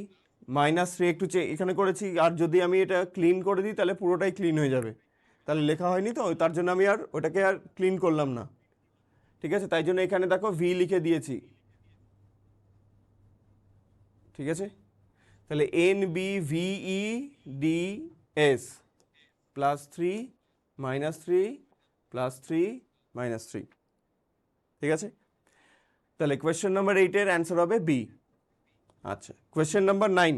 -3 একটু এখানে করেছি, আর যদি আমি এটা ক্লিন করে দিই তাহলে পুরোটাই ক্লিন হয়ে যাবে, তাহলে লেখা হয়নি, তো তার জন্য আমি আর ওটাকে আর ক্লিন করলাম না। ঠিক আছে, তাই জন্য এখানে দেখো ভি লিখে দিয়েছি। ঠিক আছে, তাহলে N B V E D S +3 -3 +3 -3। ঠিক আছে, তাহলে কোয়েশ্চেন নাম্বার 8-এর অ্যান্সার হবে বি। আচ্ছা, কোয়েশ্চেন নাম্বার 9,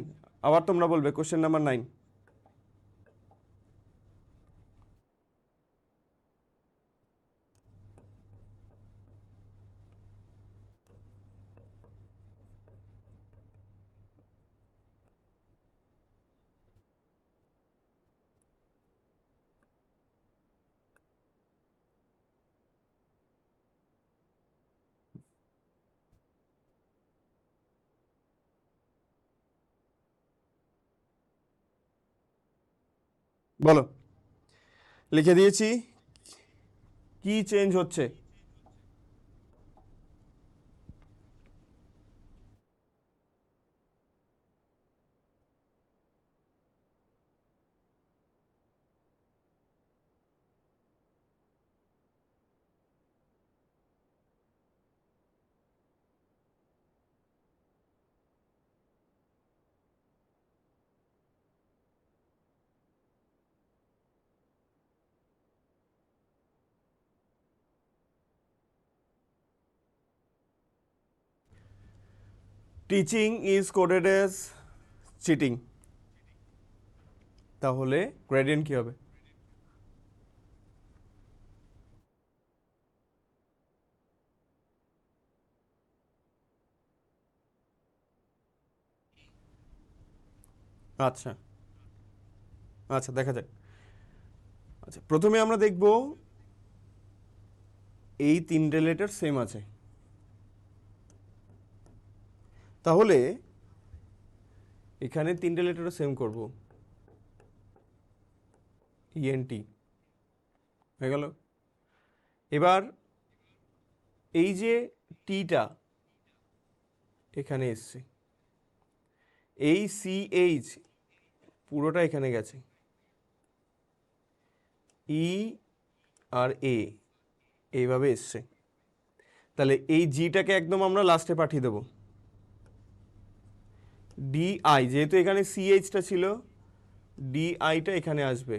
আবার তোমরা বলবে কোয়েশ্চেন নাম্বার 9। বলো, লিখে দিয়েছি, কি চেঞ্জ হচ্ছে? Teaching is coded as cheating, তাহলে গ্রেডিয়েন্ট কি হবে? আচ্ছা আচ্ছা, দেখা যাক। আচ্ছা, প্রথমে আমরা দেখব এই তিনটে লেটার সেম আছে, তাহলে এখানে তিনটে লেটারও সেম করব, ইএনটি হয়ে গেল। এবার এই যে টিটা এখানে এসছে, এই সিএইচ পুরোটা এখানে গেছে, ই আর এ এইভাবে এসছে, তাহলে এই জিটাকে একদম আমরা লাস্টে পাঠিয়ে দেবো। ডিআই, যেহেতু এখানে সিএইচটা ছিল, ডিআইটা এখানে আসবে,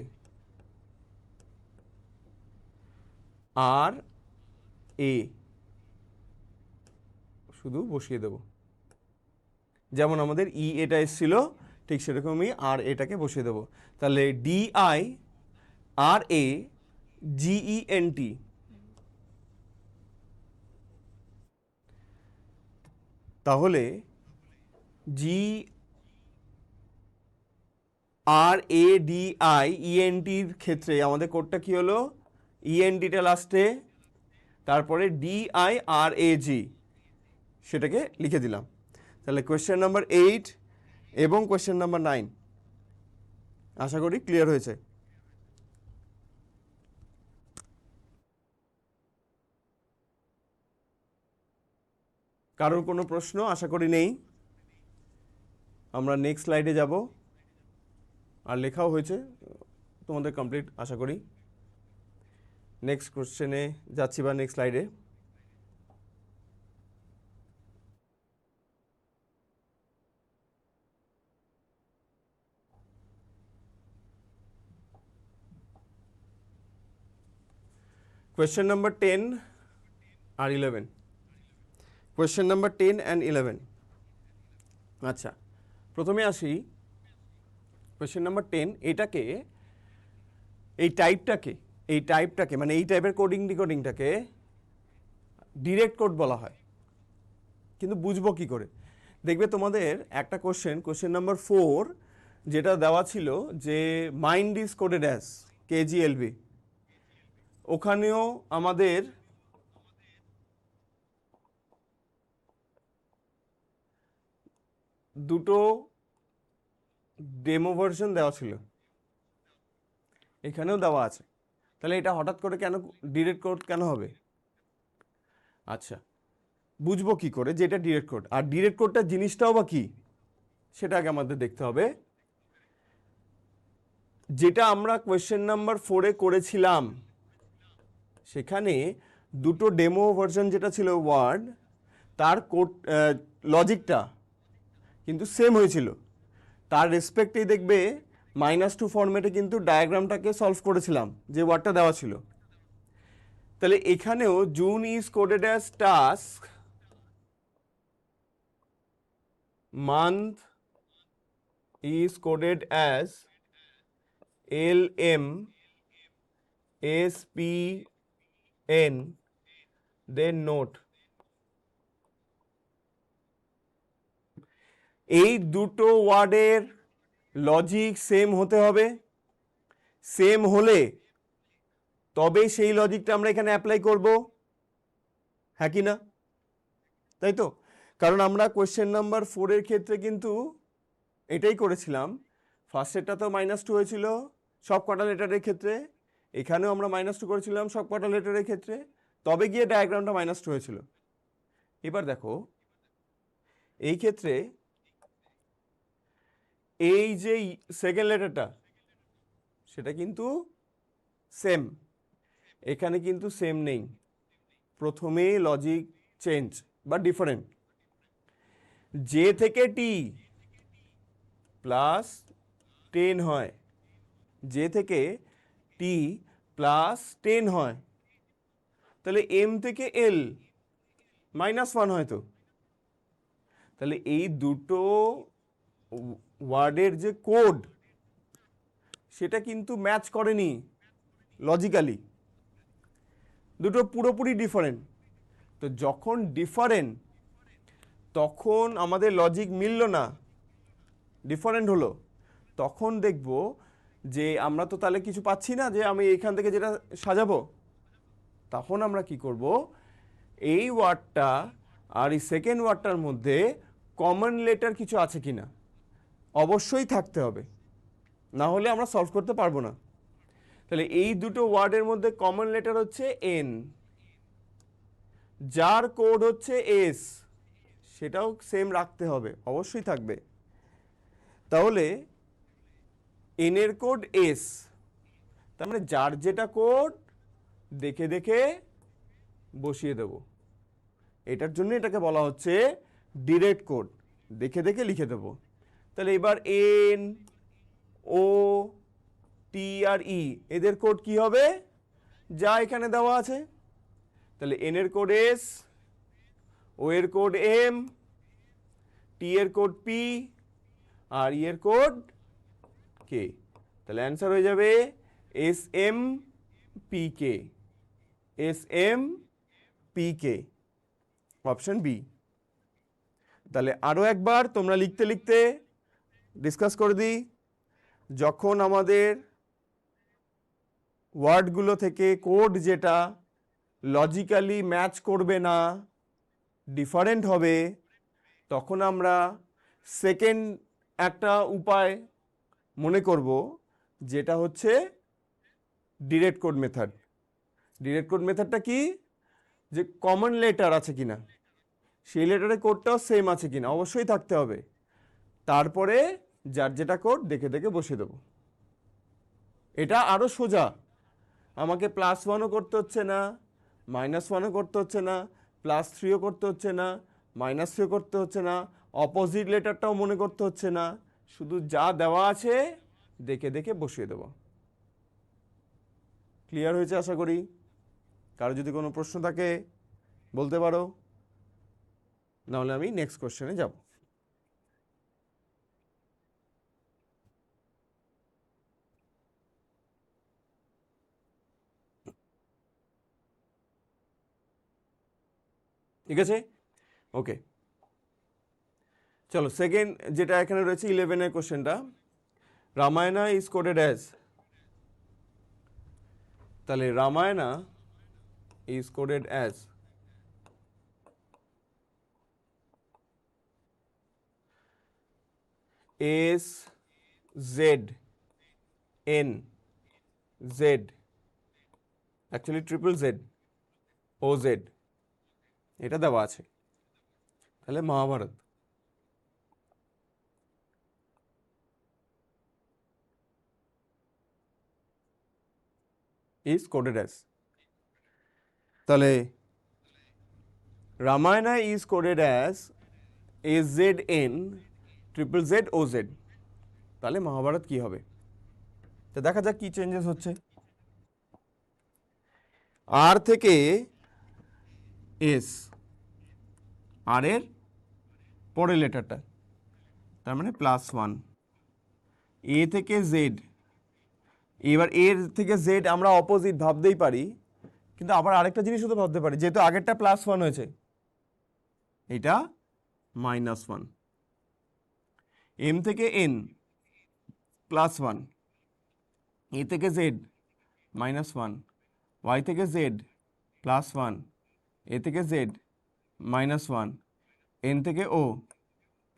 আর এ শুধু বসিয়ে দেব, যেমন আমাদের ই এটা এসছিল ঠিক সেরকমই আর এটাকে বসিয়ে দেব। তাহলে ডিআই আর এ জিইএনটি, তাহলে জি আর এ ডি আই ইএনটির ক্ষেত্রে আমাদের কোডটা কি হলো? ইএনটিটা লাস্টে, তারপরে ডিআই আর এ জি, সেটাকে লিখে দিলাম। তাহলে কোয়েশ্চেন নাম্বার 8 এবং কোয়েশ্চেন নাম্বার 9 আশা করি ক্লিয়ার হয়েছে। কারোর কোনো প্রশ্ন আশা করি নেই। আমরা নেক্সট স্লাইডে যাব, আর লেখাও হয়েছে তোমাদের কমপ্লিট আশা করি। নেক্সট কোশ্চেনে যাচ্ছি বা নেক্সট স্লাইডে। কোয়েশ্চেন নাম্বার 10 আর 11, কোয়েশ্চেন নাম্বার 10 অ্যান্ড 11। আচ্ছা, প্রথমে আসি কোয়েশ্চেন নাম্বার 10, এটাকে এই টাইপটাকে মানে এই টাইপের কোডিং ডিকোডিংটাকে ডিরেক্ট কোড বলা হয়। কিন্তু বুঝবো কি করে? দেখবে তোমাদের একটা কোশ্চেন নাম্বার 4, যেটা দেওয়া ছিল যে মাইন্ড ইজ কোডেড অ্যাজ কেজিএলবি, ওখানেও আমাদের দুটো ডেমো ভার্সন দেওয়া ছিল, এখানেও দেওয়া আছে, তাহলে এটা হঠাৎ করে কেন ডিরেক্ট কোড কেন হবে? আচ্ছা, বুঝবো কি করে যে এটা ডিরেক্ট কোড? আর ডিরেক্ট কোডটা জিনিসটাও বা কি? সেটা আগে আমাদের দেখতে হবে। যেটা আমরা কোয়েশ্চেন নাম্বার 4-এ করেছিলাম সেখানে দুটো ডেমো ভার্সন যেটা ছিল ওয়ার্ড, তার কোড লজিকটা কিন্তু সেম হয়েছিল। তার রেসপেক্টেই দেখবে -2 ফরম্যাটে কিন্তু ডায়াগ্রামটাকে সলভ করেছিলাম যে ওয়ার্ডটা দেওয়া ছিল। তাহলে এখানেও June is coded as task, month is coded as LMSPN, then note. এই দুটো ওয়ার্ডের লজিক সেম হতে হবে। সেম হলে তবে সেই লজিকটা আমরা এখানে অ্যাপ্লাই করব, হ্যাঁ কি না? তাই তো? কারণ আমরা কোয়েশ্চেন নাম্বার 4-এর ক্ষেত্রে কিন্তু এটাই করেছিলাম। ফার্স্টেরটা তো -2 হয়েছিল সব কটা লেটারের ক্ষেত্রে, এখানেও আমরা -2 করেছিলাম সব কটা লেটারের ক্ষেত্রে, তবে গিয়ে ডায়াগ্রামটা -2 হয়েছিল। এবার দেখো এই ক্ষেত্রে এই যে সেকেন্ড লেটারটা সেটা কিন্তু সেম, এখানে কিন্তু সেম নেই। প্রথমে লজিক চেঞ্জ বা ডিফারেন্ট। জে থেকে টি প্লাস 10 হয়, জে থেকে টি প্লাস 10 হয়, তাহলে এম থেকে এল -1 হয় তো। তাহলে এই দুটো ওয়ার্ডের যে কোড সেটা কিন্তু ম্যাচ করেনি লজিক্যালি, দুটো পুরোপুরি ডিফারেন্ট। তো যখন ডিফারেন্ট তখন আমাদের লজিক মিলল না, ডিফারেন্ট হলো, তখন দেখব যে আমরা তো তাহলে কিছু পাচ্ছি না যে আমি এখান থেকে যেটা সাজাবো। তখন আমরা কি করব, এই ওয়ার্ডটা আর এই সেকেন্ড ওয়ার্ডটার মধ্যে কমন লেটার কিছু আছে কিনা অবশ্যই থাকতে হবে, না হলে আমরা সলভ করতে পারবো না। তাহলে এই দুটো ওয়ার্ডের মধ্যে কমন লেটার হচ্ছে এন, যার কোড হচ্ছে এস, সেটাও সেম রাখতে হবে, অবশ্যই থাকবে। তাহলে এন এর কোড এস, তার মানে যার যেটা কোড দেখে দেখে বসিয়ে দেব। এটার জন্য এটাকে বলা হচ্ছে ডিরেক্ট কোড, দেখে দেখে লিখে দেব। তাহলে এবার এন, ও, টি আর ই এদের কোড কি হবে, যা এখানে দেওয়া আছে। তাহলে এন এর কোড এস, ও এর কোড এম, টি এর কোড পি আর ই এর কোড কে। তাহলে অ্যান্সার হয়ে যাবে SMPK, SMPK, অপশন বি। তাহলে আরও একবার তোমরা লিখতে লিখতে ডিসকাস করে দিই। যখন আমাদের ওয়ার্ডগুলো থেকে কোড যেটা লজিক্যালি ম্যাচ করবে না, ডিফারেন্ট হবে, তখন আমরা সেকেন্ড একটা উপায় মনে করব, যেটা হচ্ছে direct code method. Direct code মেথডটা কি, যে কমন লেটার আছে কিনা, সেই লেটারের কোডটাও সেম আছে কিনা, অবশ্যই থাকতে হবে। তারপরে যার যেটা কোড দেখে দেখে বসিয়ে দেবো। এটা আরও সোজা, আমাকে +1ও করতে হচ্ছে না, -1ও করতে হচ্ছে না, +3ও করতে হচ্ছে না, -3ও করতে হচ্ছে না, অপোজিট লেটারটাও মনে করতে হচ্ছে না, শুধু যা দেওয়া আছে দেখে দেখে বসিয়ে দেব। ক্লিয়ার হয়েছে আশা করি। কারো যদি কোনো প্রশ্ন থাকে বলতে পারো, নাহলে আমি নেক্সট কোশ্চেনে যাব। ঠিক আছে, ওকে। চলো সেকেন্ড যেটা এখানে রয়েছে 11-এর কোশ্চেনটা, রামায়ণা ইজ কোডেড অ্যাজ, তাহলে Ramayana is coded as SZNZ, actually ZZOZ, এটা দেওয়া আছে। তাহলে মহাভারত। ইজ কোডেড অ্যাজ, তাহলে Ramayana is coded as AZN ZZZ OZ, তাহলে মহাভারত কি হবে? তো দেখা যাক কি চেঞ্জেস হচ্ছে। আর থেকে এস, আর এর পরের লেটারটা, তার মানে +1। এ থেকে জেড, এবার এর থেকে জেড আমরা অপোজিট ভাবতেই পারি, কিন্তু আবার আরেকটা জিনিসও তো ভাবতে পারি, যেহেতু আগেরটা +1 হয়েছে, এটা -1। এম থেকে এন +1, এ থেকে জেড -1, ওয়াই থেকে জেড +1, এ থেকে জেড -1, এন থেকে ও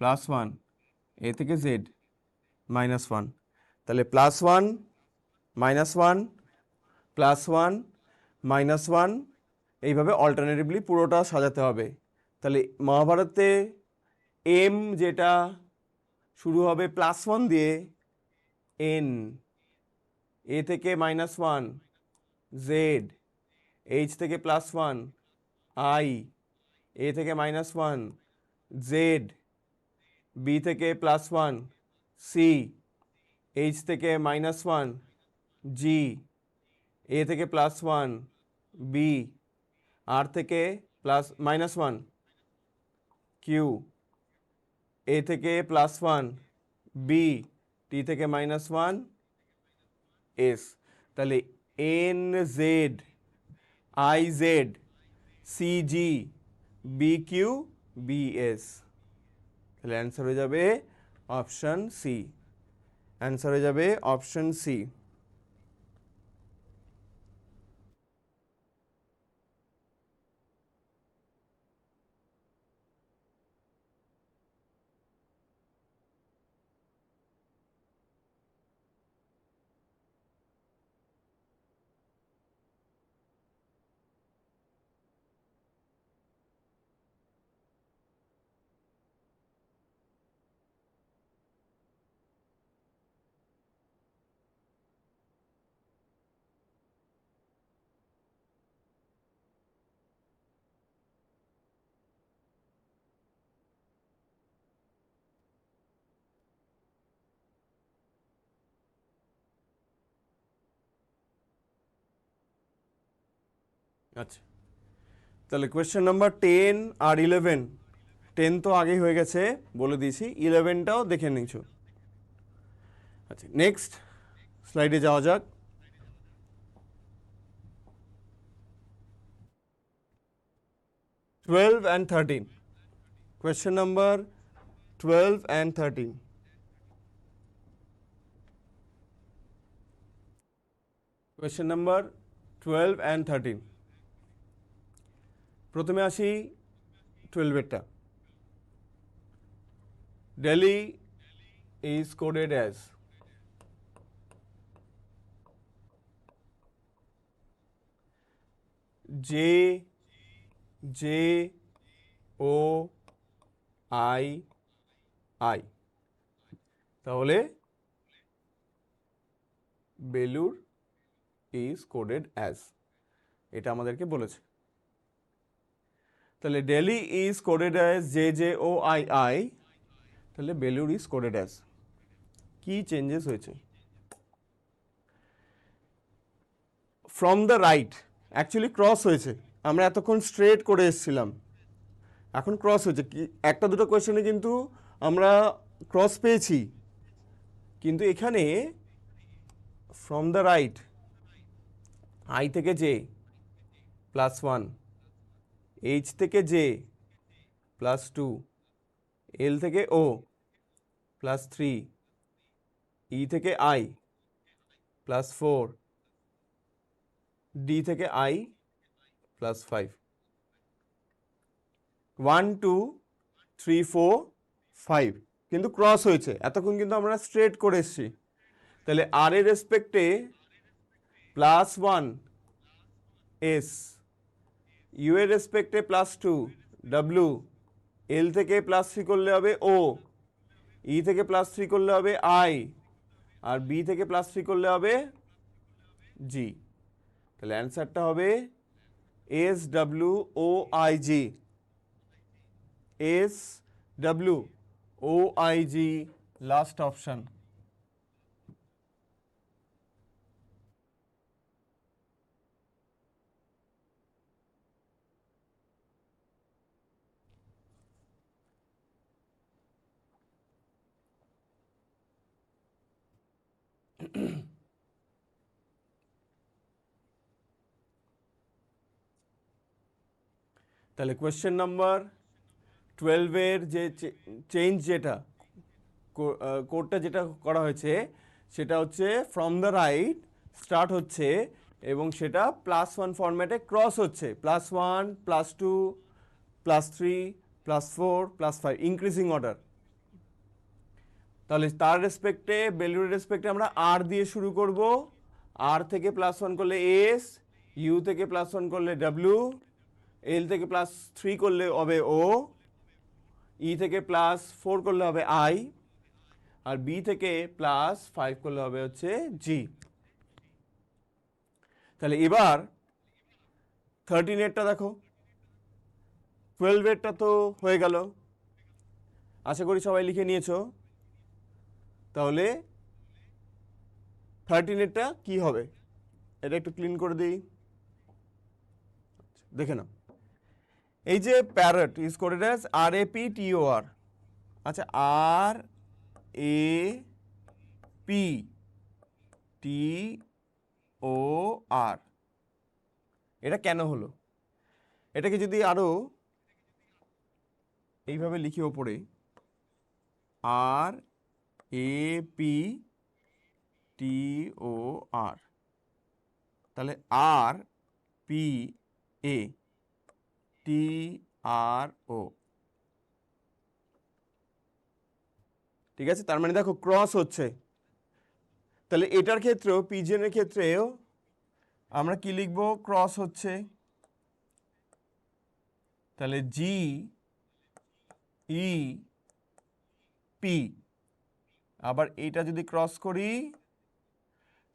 +1, এ থেকে জেড -1, তাহলে +1 -1 +1 -1, এইভাবে অল্টারনেটিভলি পুরোটা সাজাতে হবে। তাহলে মহাভারতে এম যেটা শুরু হবে +1 দিয়ে, এন, এ থেকে -1 জেড, এইচ থেকে +1 আই, এ থেকে -1 জেড, বি থেকে +1 সি, এইচ থেকে -1 জি, এ থেকে +1 বি, আর থেকে -1 কিউ, এ থেকে +1 বি, টি থেকে -1 এস। তাহলে N Z, I Z, C G, B Q, B S, তাহলে অ্যান্সার হয়ে যাবে অপশন সি। অ্যান্সার হয়ে যাবে অপশন সি। আচ্ছা, তাহলে কোয়েশ্চেন নাম্বার 10 আর 11, 10 তো আগেই হয়ে গেছে বলে দিয়েছি, 11টাও দেখে নিচ্ছ। আচ্ছা, নেক্সট স্লাইডে যাওয়া যাক। Twelve and 13, question number 12 and 13। Question number 12 and 13, প্রথমে আসি 12এরটা। Delhi is coded as J J O I I, তাহলে বেলুর ইজ কোডেড অ্যাজ, এটা আমাদেরকে বলেছে। তাহলে Delhi is coded as JJOII, তাহলে বেলুর ইজ কোডেড অ্যাজ। কি চেঞ্জেস হয়েছে? From the right, actually cross হয়েছে, আমরা এতক্ষণ স্ট্রেট করে এসেছিলাম, এখন ক্রস হয়েছে। একটা দুটো কোয়েশ্চেনে কিন্তু আমরা ক্রস পেয়েছি, কিন্তু এখানে ফ্রম দ্য রাইট, আই থেকে জে +1, এইচ থেকে জে +2, এল থেকে ও +3, ই থেকে আই +4, ডি থেকে আই +5, 1 2 3 4 5, কিন্তু ক্রস হয়েছে। এতক্ষণ কিন্তু আমরা স্ট্রেট করে এসেছি। তাহলে আর এর রেসপেক্টে +1 এস, ইউ এর রেসপেক্টে +2 ডাব্লিউ, এল থেকে +3 করলে হবে ও, ই থেকে +3 করলে হবে আই, আর বি থেকে +3 করলে হবে জি। তাহলে অ্যান্সারটা হবে SWOIG, SWOIG, লাস্ট অপশন। তাহলে কোয়েশ্চেন নাম্বার 12-এর যে চেঞ্জ, যেটা কোডটা যেটা করা হয়েছে সেটা হচ্ছে ফ্রম দ্য রাইট স্টার্ট হচ্ছে এবং সেটা +1 ফরম্যাটে ক্রস হচ্ছে, +1, +2, +3, +4, +5, ইনক্রিজিং অর্ডার। তাহলে তার রেসপেক্টে, ভ্যালুর রেসপেক্টে আমরা আর দিয়ে শুরু করব। আর থেকে +1 করলে এস, ইউ থেকে +1 করলে ডাব্লিউ, এল থেকে +3 করলে হবে ও, ই থেকে +4 করলে হবে আই, আর বি থেকে +5 করলে হবে হচ্ছে জি। তাহলে এবার 13-এরটা দেখো, 12-এরটা তো হয়ে গেল, আশা করি সবাই লিখে নিয়েছো। তাহলে 13-এরটা কি হবে এটা একটু ক্লিন করে দিই, দেখে নাও। এই যে parrot is coded as RAPTOR, আচ্ছা RAPTOR, এটা কেন হলো? এটাকে যদি আরো এইভাবে লিখি ওপরে, RAPTOR, তাহলে RPATRO, ঠিক আছে? তার মানে দেখো ক্রস হচ্ছে। তাহলে এটার ক্ষেত্রেও, পিজিএনের ক্ষেত্রেও আমরা কি লিখব? ক্রস হচ্ছে। তাহলে GEP, আবার এটা যদি ক্রস করি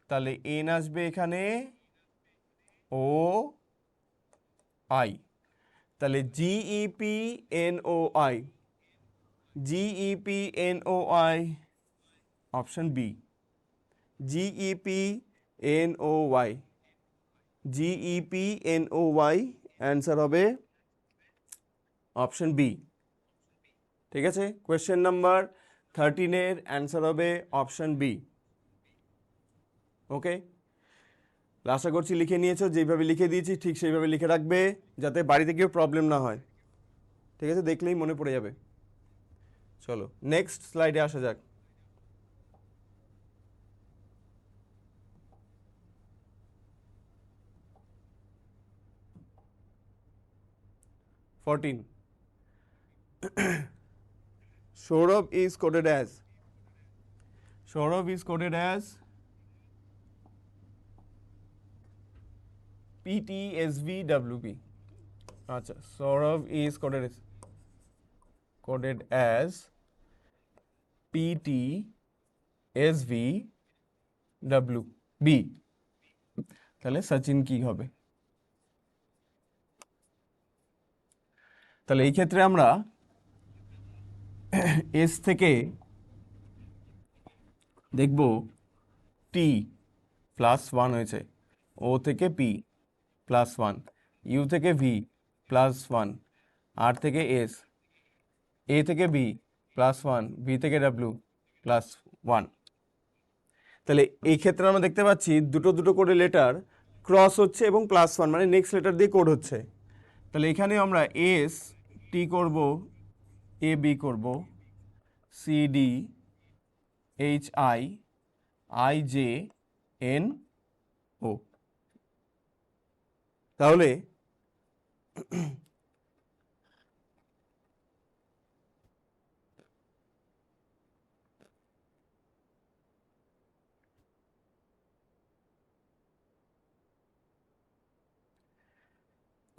তাহলে এন আসবে এখানে, ও আই, তাহলে GEPNOI, GEPNOI, option B, GEPNOY, GEPNOY, answer হবে অপশন বি। ঠিক আছে? কোয়েশ্চেন নাম্বার 13-এর অ্যান্সার হবে অপশন বি। ওকে, আশা করছি লিখে নিয়েছো, যেইভাবে লিখে দিয়েছি ঠিক সেইভাবে লিখে রাখবে যাতে বাড়িতে গিয়েও প্রবলেম না হয়। ঠিক আছে, দেখলেই মনে পড়ে যাবে। চলো নেক্সট স্লাইডে আসা যাক। Saurabh is coded as PTSVWP. আচ্ছা, Saurabh is coded as PTSVWB. তাহলে সচিন কি হবে? তাহলে এই ক্ষেত্রে আমরা এস থেকে দেখব টি +1 হয়েছে, ও থেকে পি +1, ইউ থেকে ভি +1, আর থেকে এস, এ থেকে বি +1, বি থেকে ডাব্লিউ +1। তাহলে এই ক্ষেত্রে আমরা দেখতে পাচ্ছি দুটো দুটো করে লেটার ক্রস হচ্ছে এবং +1 মানে নেক্সট লেটার দিয়ে কোড হচ্ছে। তাহলে এখানে আমরা এস টি করব, এ বি করব, C D, H I, I J, N O. তাহলে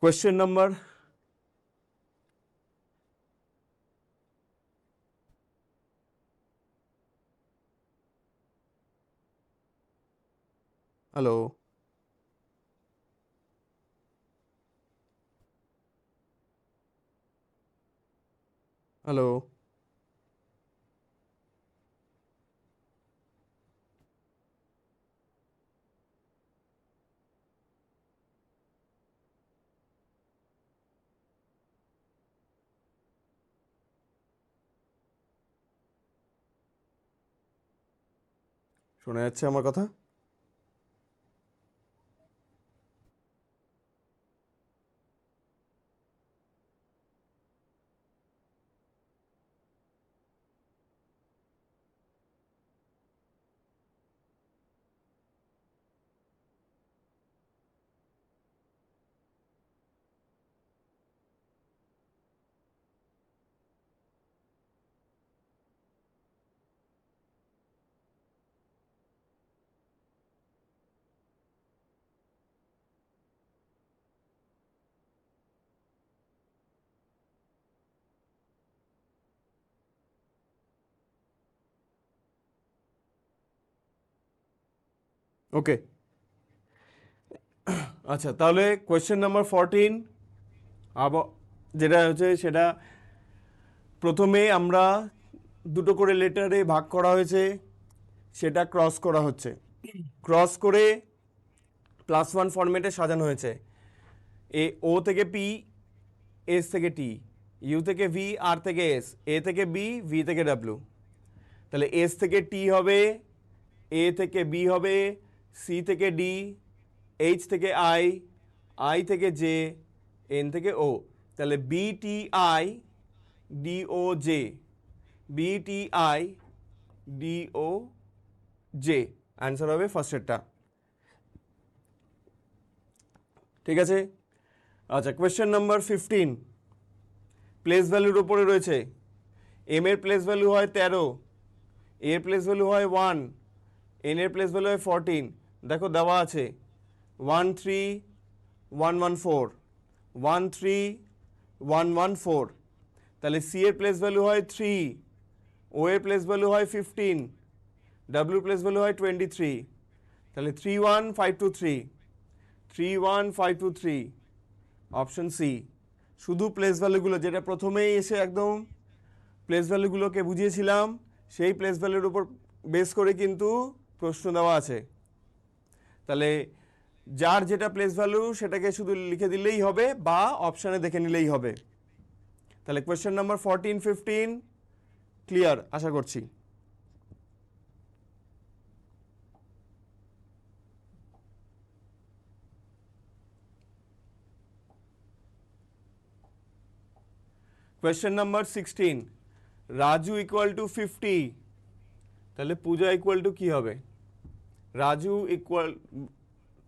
কোয়েশ্চেন নাম্বার হ্যালো হ্যালো, শোনা যাচ্ছে আমার কথা? ওকে, আচ্ছা তাহলে কোয়েশ্চেন নাম্বার 14 আবার যেটা হচ্ছে সেটা প্রথমে আমরা দুটো করে লেটারে ভাগ করা হয়েছে, সেটা ক্রস করা হচ্ছে, ক্রস করে +1 ফরম্যাটে সাজানো হয়েছে। ও থেকে পি, এস থেকে টি, ইউ থেকে ভি, আর থেকে এস, এ থেকে বি, ভি থেকে ডাব্লিউ। তাহলে এস থেকে টি হবে, এ থেকে বি হবে, সি থেকে ডি, এইচ থেকে আই, আই থেকে জে, এন থেকে ও। তাহলে B T I D O J, B T I D O J, answer হবে ফার্স্টেরটা। ঠিক আছে, আচ্ছা কোয়েশ্চেন নাম্বার 15 প্লেস ভ্যালুর উপরে রয়েছে। এম এর প্লেস ভ্যালু হয় 13, এর প্লেস ভ্যালু হয় 1, এন এর প্লেস ভ্যালু হয় 14। দেখো দেওয়া আছে 13114, 13114। তাহলে সি এর প্লেস ভ্যালু হয় 3, ও এর প্লেস ভ্যালু হয় 15, ডাব্লিউ প্লেস ভ্যালু হয় 23। তাহলে 31523, 31523, অপশন সি। শুধু প্লেস ভ্যালুগুলো যেটা প্রথমেই এসে একদম প্লেস ভ্যালুগুলোকে বুঝিয়েছিলাম, সেই প্লেস ভ্যালুর উপর বেস করে কিন্তু প্রশ্ন দেওয়া আছে। তাহলে যার যেটা প্লেস ভ্যালু সেটাকে শুধু লিখে দিলেই হবে বা অপশানে দেখে নিলেই হবে। তাহলে কোয়েশ্চেন নাম্বার 14, 15 ক্লিয়ার আশা করছি। Question number 16 Raju equal to 50, তাহলে পূজা ইকুয়াল টু কী হবে? রাজু ইকুয়াল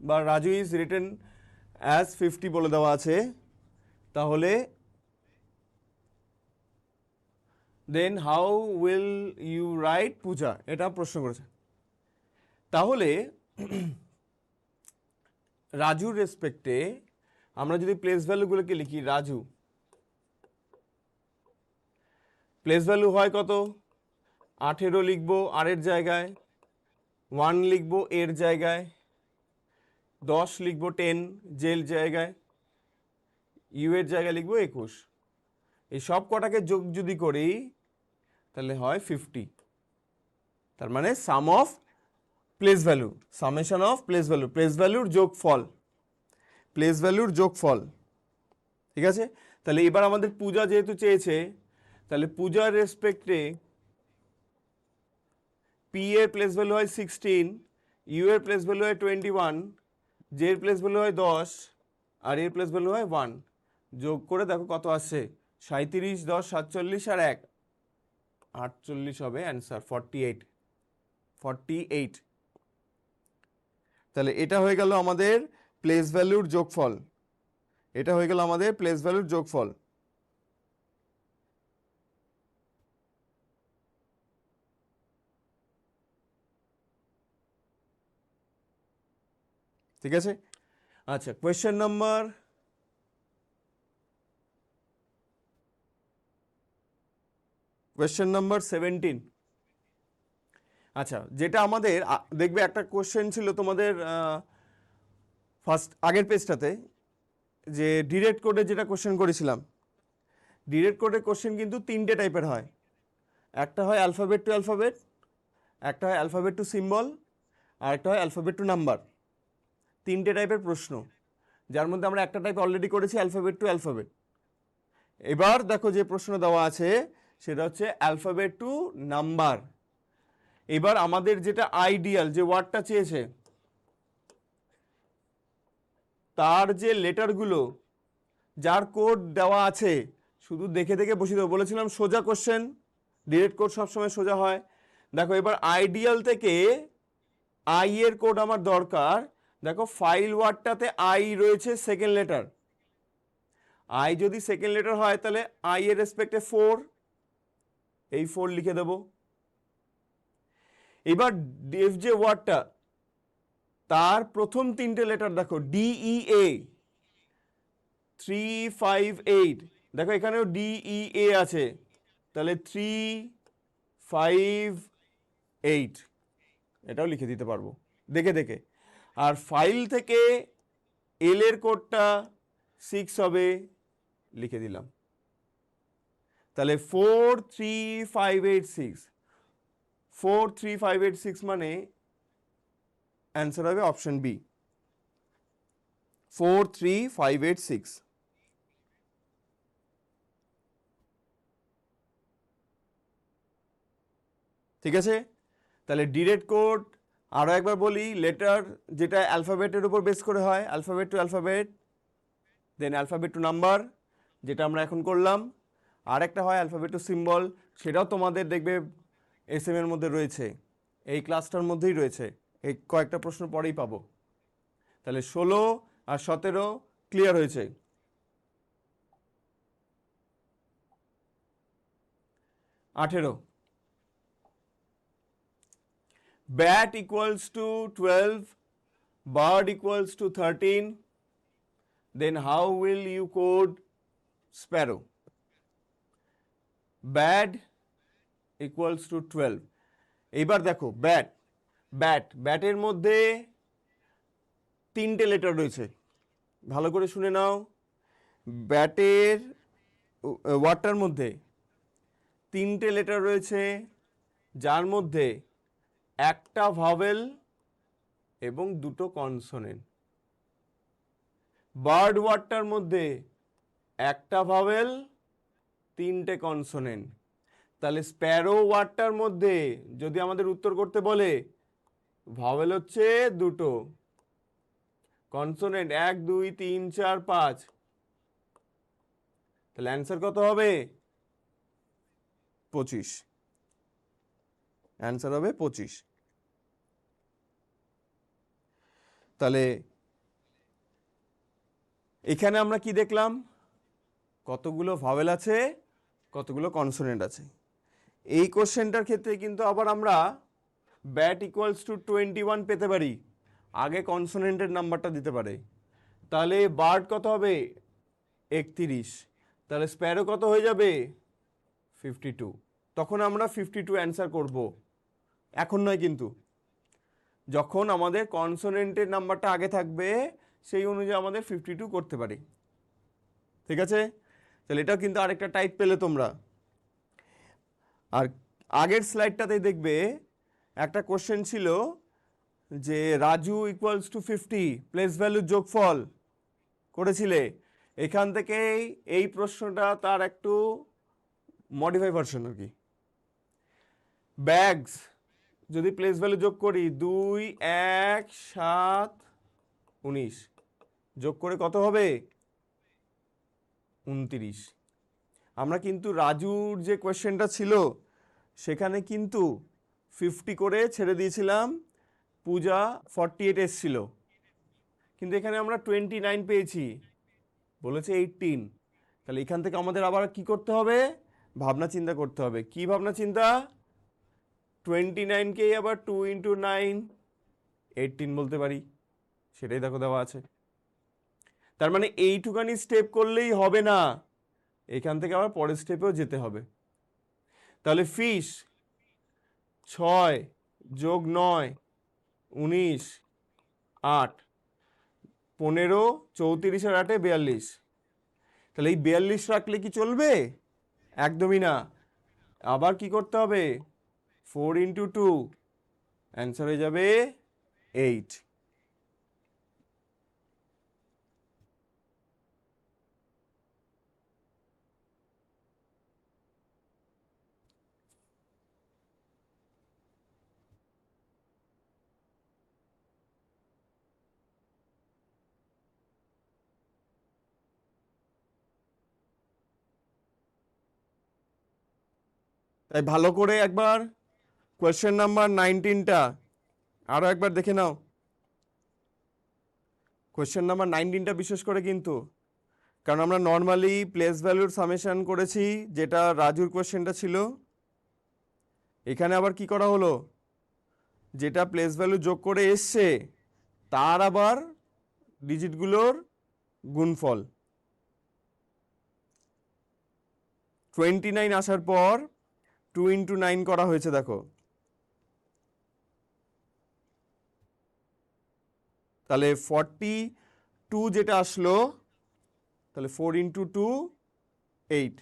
বা রাজু ইজ রিটেন অ্যাজ 50 বলে দেওয়া আছে, তাহলে then how will you write Puja, এটা প্রশ্ন করেছে। তাহলে রাজুর রেসপেক্টে আমরা যদি প্লেস ভ্যালুগুলোকে লিখি, রাজু প্লেস ভ্যালু হয় কত? 18 লিখবো আর এর জায়গায়, 1 লিখবো এর জায়গায়, 10 লিখবো 10 জেল জায়গায়, ইউ এর জায়গায় লিখবো 21। এই সব কটাকে যোগ যদি করি তাহলে হয় 50। তার মানে sum of place value, summation of place value, place ভ্যালুর যোগফল, প্লেস ভ্যালুর যোগফল। ঠিক আছে, তাহলে এবার আমাদের পূজা যেহেতু চেয়েছে, তাহলে পূজার রেসপেক্টে পি এর প্লেস ভ্যালু হয় 16, ইউ এর প্লেস ভ্যালু হয় 21, জে এর প্লেস ভ্যালু হয় 10, আর এর প্লেস ভ্যালু হয় 1। যোগ করে দেখো কত আসছে, 37, 10, 47 আর 1 48 হবে অ্যান্সার, 48, 48। তাহলে এটা হয়ে গেল আমাদের প্লেস ভ্যালুর যোগফল, এটা হয়ে গেল আমাদের প্লেস ভ্যালুর যোগফল। ঠিক আছে, আচ্ছা কোয়েশ্চেন নাম্বার 17। আচ্ছা যেটা আমাদের দেখবে একটা কোশ্চেন ছিল তোমাদের ফার্স্ট আগের পেজটাতে, যে ডিরেক্ট কোডে যেটা কোশ্চেন করেছিলাম, ডিরেক্ট কোডের কোশ্চেন কিন্তু তিনটে টাইপের হয়, একটা হয় অ্যালফাবেট টু অ্যালফাবেট, একটা হয় অ্যালফাবেট টু সিম্বল, আর একটা হয় অ্যালফাবেট টু নাম্বার। তিনটে টাইপের প্রশ্ন, যার মধ্যে আমরা একটা টাইপ অলরেডি করেছি অ্যালফাবেট টু অ্যালফাবেট। এবার দেখো যে প্রশ্ন দেওয়া আছে সেটা হচ্ছে অ্যালফাবেট টু নাম্বার। এবার আমাদের যেটা আইডিয়াল যে ওয়ার্ডটা চেয়েছে তার যে লেটারগুলো যার কোড দেওয়া আছে শুধু দেখে দেখে বসিয়ে দেবো। বলেছিলাম সোজা কোশ্চেন, ডিরেক্ট কোড সবসময় সোজা হয়। দেখো এবার আইডিয়াল থেকে আই এর কোড আমার দরকার। দেখো ফাইল ওয়ার্ডটাতে আই রয়েছে সেকেন্ড লেটার, আই যদি সেকেন্ড লেটার হয় তাহলে আই এর রেসপেক্টে 4, এই 4 লিখে দেব। এবার এফ যে ওয়ার্ডটা তার প্রথম তিনটে লেটার দেখো DEA 358, দেখো এখানেও DEA আছে, তাহলে 358 এটাও লিখে দিতে পারবো দেখে দেখে। আর ফাইল থেকে এল এর কোডটা 6 হবে, লিখে দিলাম। তাহলে 43586, 43586 মানে অ্যান্সার হবে অপশন বি, 43586। ঠিক আছে, তাহলে ডিরেক্ট কোড আরও একবার বলি, লেটার যেটা অ্যালফাবেটের উপর বেস করে হয়, অ্যালফাবেট টু অ্যালফাবেট, দেন অ্যালফাবেট টু নাম্বার যেটা আমরা এখন করলাম, আর একটা হয় অ্যালফাবেট টু সিম্বল, সেটাও তোমাদের দেখবে SM এর মধ্যে রয়েছে, এই ক্লাসটার মধ্যেই রয়েছে, এই কয়েকটা প্রশ্ন পরেই পাবো। তাহলে 16 আর 17 ক্লিয়ার হয়েছে। 18, bat equals to 12, bird equals to 13, then how will you code sparrow? Bad equals to 12, এইবার দেখো ব্যাট, ব্যাটের মধ্যে তিনটে লেটার রয়েছে, ভালো করে শুনে নাও। ব্যাটের ওয়ার্ডটার মধ্যে তিনটে লেটার রয়েছে, যার মধ্যে একটা ভাওয়েল এবং দুটো কনসোনেন্ট। বার্ড ওয়ার্ডটার মধ্যে একটা ভাওয়েল, তিনটে কনসোনেন্ট। তাহলে স্প্যারো ওয়ার্ডটার মধ্যে যদি আমাদের উত্তর করতে বলে, ভাওয়েল হচ্ছে দুটো, কনসোনেন্ট 1 2 3 4 5, তাহলে অ্যান্সার কত হবে? 25, অ্যান্সার হবে 25। তাহলে এখানে আমরা কি দেখলাম, কতগুলো ভাওয়েল আছে, কতগুলো কনসোনেন্ট আছে। এই কোশ্চেনটার ক্ষেত্রে কিন্তু আবার আমরা ব্যাট ইকুয়ালস টু 21 পেতে পারি, আগে কনসোনেন্টের নাম্বারটা দিতে পারে। তাহলে বার্ড কত হবে? 31, তাহলে স্প্যারো কত হয়ে যাবে? 52। তখন আমরা 52 অ্যান্সার করব, এখন নয় কিন্তু, যখন আমাদের কনসোনেন্টের নাম্বারটা আগে থাকবে সেই অনুযায়ী আমাদের 52 করতে পারি। ঠিক আছে, তাহলে এটাও কিন্তু আরেকটা টাইপ পেলে তোমরা। আর আগের স্লাইডটাতে দেখবে একটা কোশ্চেন ছিল যে রাজু ইকুয়ালস টু 50, প্লেস ভ্যালুর যোগফল করেছিলে। এখান থেকেই এই প্রশ্নটা তার একটু মডিফাই ভার্সন আর কি। ব্যাগস যদি প্লেস ভ্যালু যোগ করি 2 1 7 19, যোগ করে কত হবে? 29। আমরা কিন্তু রাজুর যে কোয়েশ্চেনটা ছিল সেখানে কিন্তু 50 করে ছেড়ে দিয়েছিলাম, পূজা 48 এসছিল, কিন্তু এখানে আমরা 29 পেয়েছি, বলেছে 18। তাহলে এখান থেকে আমাদের আবার কি করতে হবে? ভাবনা চিন্তা করতে হবে। কি ভাবনা চিন্তা? 29কে আবার 2 × 9 18 বলতে পারি, সেটাই দেখো দেওয়া আছে। তার মানে এইটুকানি স্টেপ করলেই হবে না, এখান থেকে আবার পরের স্টেপেও যেতে হবে। তাহলে ফিশ 6 যোগ 9 19 8, 15 34 আর 8 42, তাহলে এই 42 রাখলে কি চলবে? একদমই না। আবার কি করতে হবে? 4 ইন্টু 2, অ্যান্সার হয়ে যাবে 8। তাই ভালো করে একবার কোয়েশ্চেন নাম্বার 19টা আরও একবার দেখে নাও। কোয়েশ্চেন নাম্বার 19টা বিশেষ করে কিন্তু, কারণ আমরা নর্মালি প্লেস ভ্যালুর সামেশন করেছি, যেটা রাজুর কোয়েশ্চেনটা ছিল। এখানে আবার কি করা হলো, যেটা প্লেস ভ্যালু যোগ করে এসছে তার আবার ডিজিটগুলোর গুণফল। 29 আসার পর 2 ইন্টু 9 করা হয়েছে, দেখো। তাহলে 42 যেটা আসলো, তাহলে 4 ইন্টু 2 8।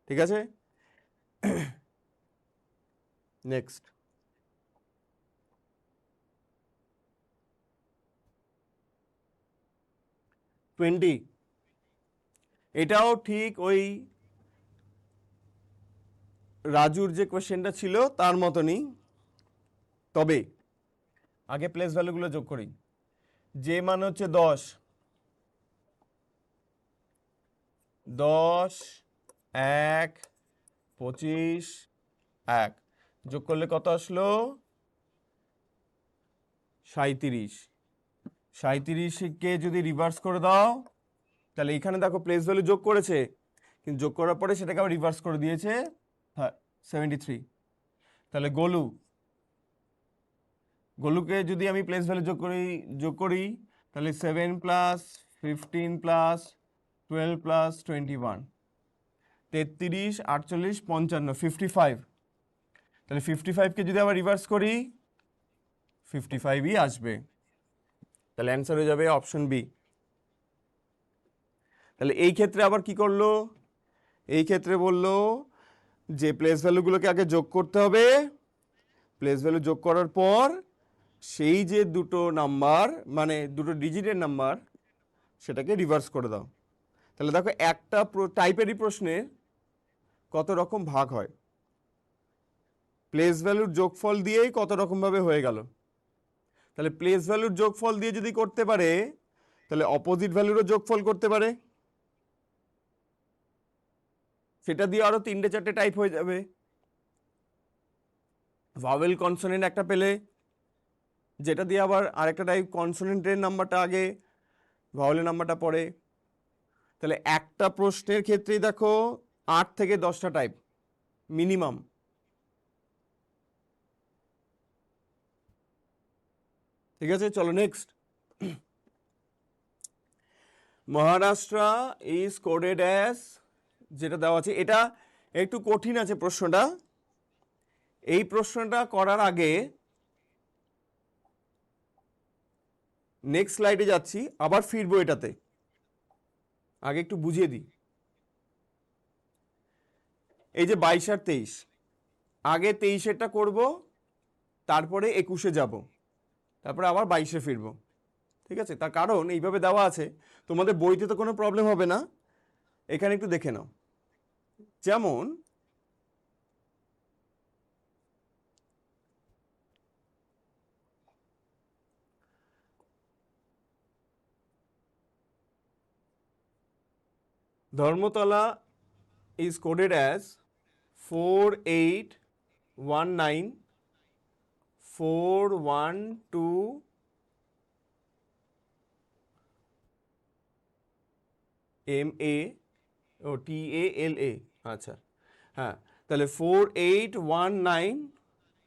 ঠিক আছে, নেক্সট। 20, এটাও ঠিক ওই রাজুর যে কোয়েশ্চেনটা ছিল তার মতনই, তবে আগে প্লেস ভ্যালুগুলো যোগ করি। যে মান হচ্ছে 10, 10, 1, 25, 1 যোগ করলে কত আসলো? 37। 37কে যদি রিভার্স করে দাও, তাহলে এখানে দেখো প্লেস ভ্যালু যোগ করেছে, কিন্তু যোগ করার পরে সেটাকে আবার রিভার্স করে দিয়েছে 73। তাহলে গোলুকে যদি আমি প্লেস ভ্যালু যোগ করি তাহলে 7 প্লাস 15 প্লাস 12 প্লাস 21, 33, 48, 55, 55। তাহলে 55কে যদি আবার রিভার্স করি 55ই আসবে। তাহলে অ্যান্সার হয়ে যাবে অপশন বি। তাহলে এই ক্ষেত্রে আবার কি করলো, এই ক্ষেত্রে বললো যে প্লেস ভ্যালুগুলোকে আগে যোগ করতে হবে, প্লেস ভ্যালু যোগ করার পর সেই যে দুটো নাম্বার, মানে দুটো ডিজিটের নাম্বার, সেটাকে রিভার্স করে দাও। তাহলে দেখো একটা টাইপেরই প্রশ্নে কত রকম ভাগ হয়, প্লেস ভ্যালুর যোগফল দিয়েই কত রকমভাবে হয়ে গেল। তাহলে প্লেস ভ্যালুর যোগফল দিয়ে যদি করতে পারে, তাহলে অপোজিট ভ্যালুরও যোগফল করতে পারে, সেটা দিয়ে আরো 3টে 4টে টাইপ হয়ে যাবে। ভাওয়েল কনসোনেন্ট একটা পেলে, যেটা দিয়ে আবার আরেকটা টাইপ, কনসোনেন্টের নাম্বারটা আগে, ভাওয়েলের নাম্বারটা পরে। তাহলে একটা প্রশ্নের ক্ষেত্রেই দেখো 8 থেকে 10টা টাইপ মিনিমাম। ঠিক আছে, চলো next. Maharashtra is coded as, যেটা দেওয়া আছে, এটা একটু কঠিন আছে প্রশ্নটা। এই প্রশ্নটা করার আগে নেক্সট স্লাইডে যাচ্ছি, আবার ফিরবো এটাতে, আগে একটু বুঝিয়ে দিই। এই যে 22 আর 23, আগে 23-এরটা করব, তারপরে 21-এ যাব, তারপরে আবার 22-এ ফিরবো। ঠিক আছে, তার কারণ এইভাবে দেওয়া আছে, তোমাদের বইতে তো কোনো প্রবলেম হবে না, এখানে একটু দেখে নাও। যেমন Dharmatala is coded as 4819 412 MA O TALA। আচ্ছা, হ্যাঁ, তাহলে 4819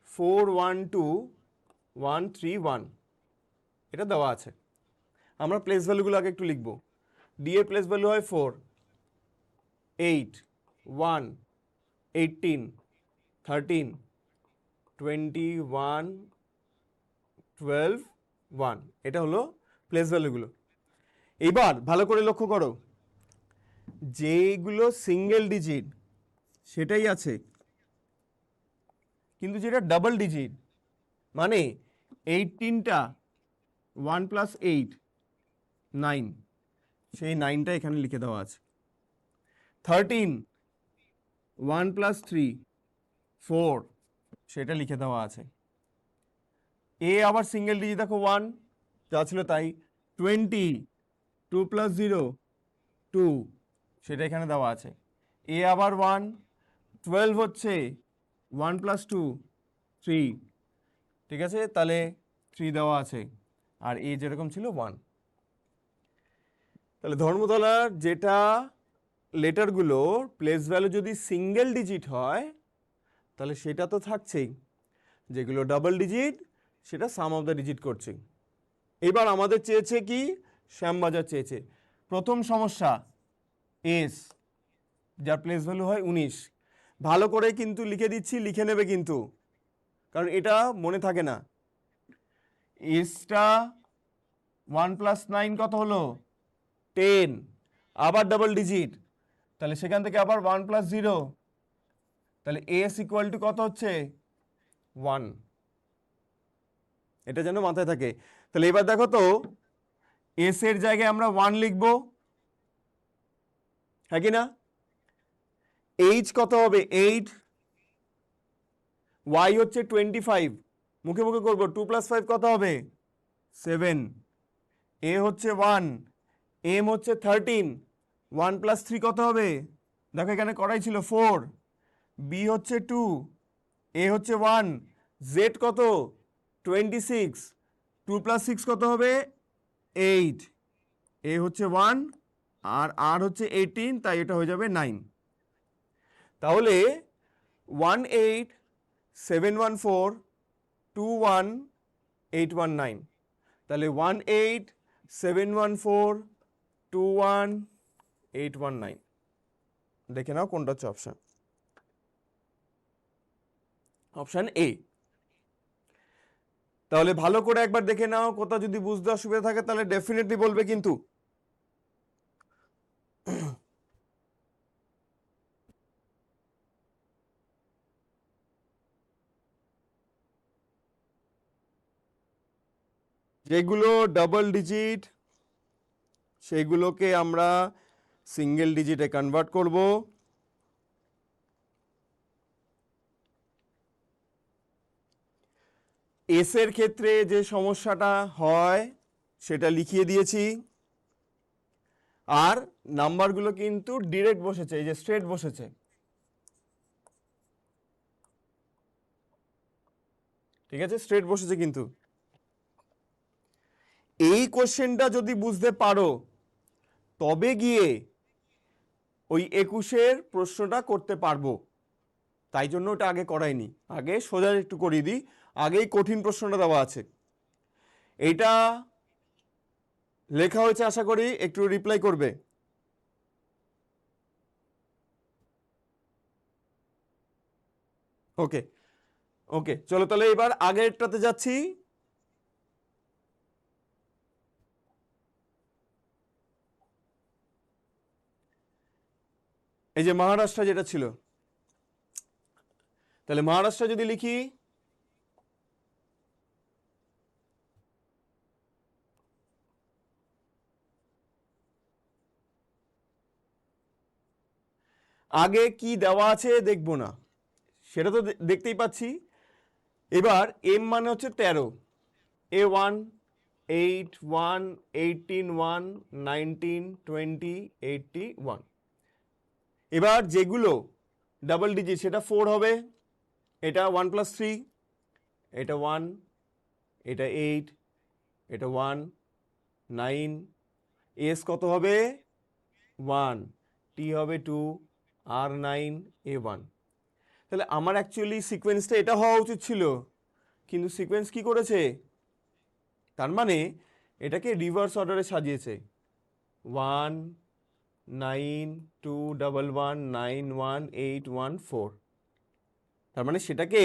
412131, এটা দেওয়া আছে। আমরা প্লেস ভ্যালুগুলো আগে একটু লিখবো। ডি এর প্লেস ভ্যালু হয় 4, 8, 1, 18, 13, 21, 12, 1, এটা হলো প্লেস ভ্যালুগুলো। এবার ভালো করে লক্ষ্য করো, যেগুলো সিঙ্গেল ডিজিট সেটাই আছে, কিন্তু যেটা ডাবল ডিজিট মানে 18টা 1 + 8 9, সেই 9টা এখানে লিখে দেওয়া আছে। 13 1 + 3 4, সেটা লিখে দেওয়া আছে। এ আবার সিঙ্গেল ডিজিট দেখো 1, যা ছিল তাই। 20 2 + 0 2, সেটা এখানে দেওয়া আছে। এ আবার 1, 12 হচ্ছে 1 + 2 3, ঠিক আছে, তাহলে 3 দেওয়া আছে, আর এ যেরকম ছিল 1। তাহলে ধর্মতলার যেটা লেটারগুলোর প্লেস ভ্যালু যদি সিঙ্গেল ডিজিট হয় তাহলে সেটা তো থাকছেই, যেগুলো ডাবল ডিজিট সেটা সাম অফ দ্য ডিজিট করছে। এবার আমাদের চেয়েছে কি, শ্যামবাজার চেয়েছে। প্রথম সমস্যা এস, যার প্লেস ভ্যালু হয় 19। ভালো করে কিন্তু লিখে দিচ্ছি, লিখে নেবে কিন্তু, কারণ এটা মনে থাকে না। এসটা 1 + 9 কত হলো 10, আবার ডাবল ডিজিট, তাহলে সেখান থেকে আবার 1 + 0, তাহলে এস ইকুয়াল টু কত হচ্ছে 1। এটা যেন মাথায় থাকে। তাহলে এবার দেখো তো, এস এর জায়গায় আমরা 1 লিখব, হ্যাঁ কি না? এইচ কত হবে 8, ওয়াই হচ্ছে 25, মুখে মুখে করবো, 2 + 5 কত হবে 7, এ হচ্ছে 1, এম হচ্ছে 13, 1 + 3 কত হবে, দেখো এখানে করাই ছিল 4, বি হচ্ছে 2, এ হচ্ছে 1, জেড কত 26, 2 + 6 কত হবে 8, এ হচ্ছে 1 আর আর হচ্ছে 18, তাই এটা হয়ে যাবে 9। তাহলে 1871421819, তাহলে 1871421819, দেখে নাও কোনটা হচ্ছে অপশন। Option A. তাহলে ভালো করে একবার দেখে নাও, কোথাও যদি বুঝতে অসুবিধা থাকে তাহলে ডেফিনেটলি বলবে কিন্তু। যেগুলো ডাবল ডিজিট সেগুলোকে আমরা সিঙ্গেল ডিজিটে কনভার্ট করব। এস এর ক্ষেত্রে যে সমস্যাটা হয় সেটা লিখিয়ে দিয়েছি, আর নাম্বারগুলো কিন্তু ডিরেক্ট বসেছে, এই যে স্ট্রেট বসেছে। ঠিক আছে, স্ট্রেট বসেছে কিন্তু। এই কোশ্চেনটা যদি বুঝতে পারো তবে গিয়ে ওই 21-এর প্রশ্নটা করতে পারবো, তাই জন্য ওটা আগে করাইনি, আগে সোজা একটু করিয়ে দিই, আগেই কঠিন প্রশ্নটা দেওয়া আছে। এইটা লেখা হয়েছে, আশা করি একটু রিপ্লাই করবে। ওকে ওকে, চলো তাহলে এবার আগেরটাতে যাচ্ছি। এই যে মহারাষ্ট্র যেটা ছিল, তাহলে মহারাষ্ট্র যদি লিখি, আগে কি দেওয়া আছে দেখবো না, সেটা তো দেখতেই পাচ্ছি। এবার এম মানে হচ্ছে 13, A1 8 1 18 1 19 20 81। এবার যেগুলো ডাবল ডিজিট সেটা 4 হবে, এটা 1 + 3, এটা 1, এটা 8, এটা 1 9, এস কত হবে 1, টি হবে 2, আর 9, A1। তাহলে আমার অ্যাকচুয়ালি সিকোয়েন্সটা এটা হওয়া উচিত ছিল, কিন্তু সিকোয়েন্স কি করেছে, তার মানে এটাকে রিভার্স অর্ডারে সাজিয়েছে। 1 9 2 1 1 9 1 8 1 4, তার মানে সেটাকে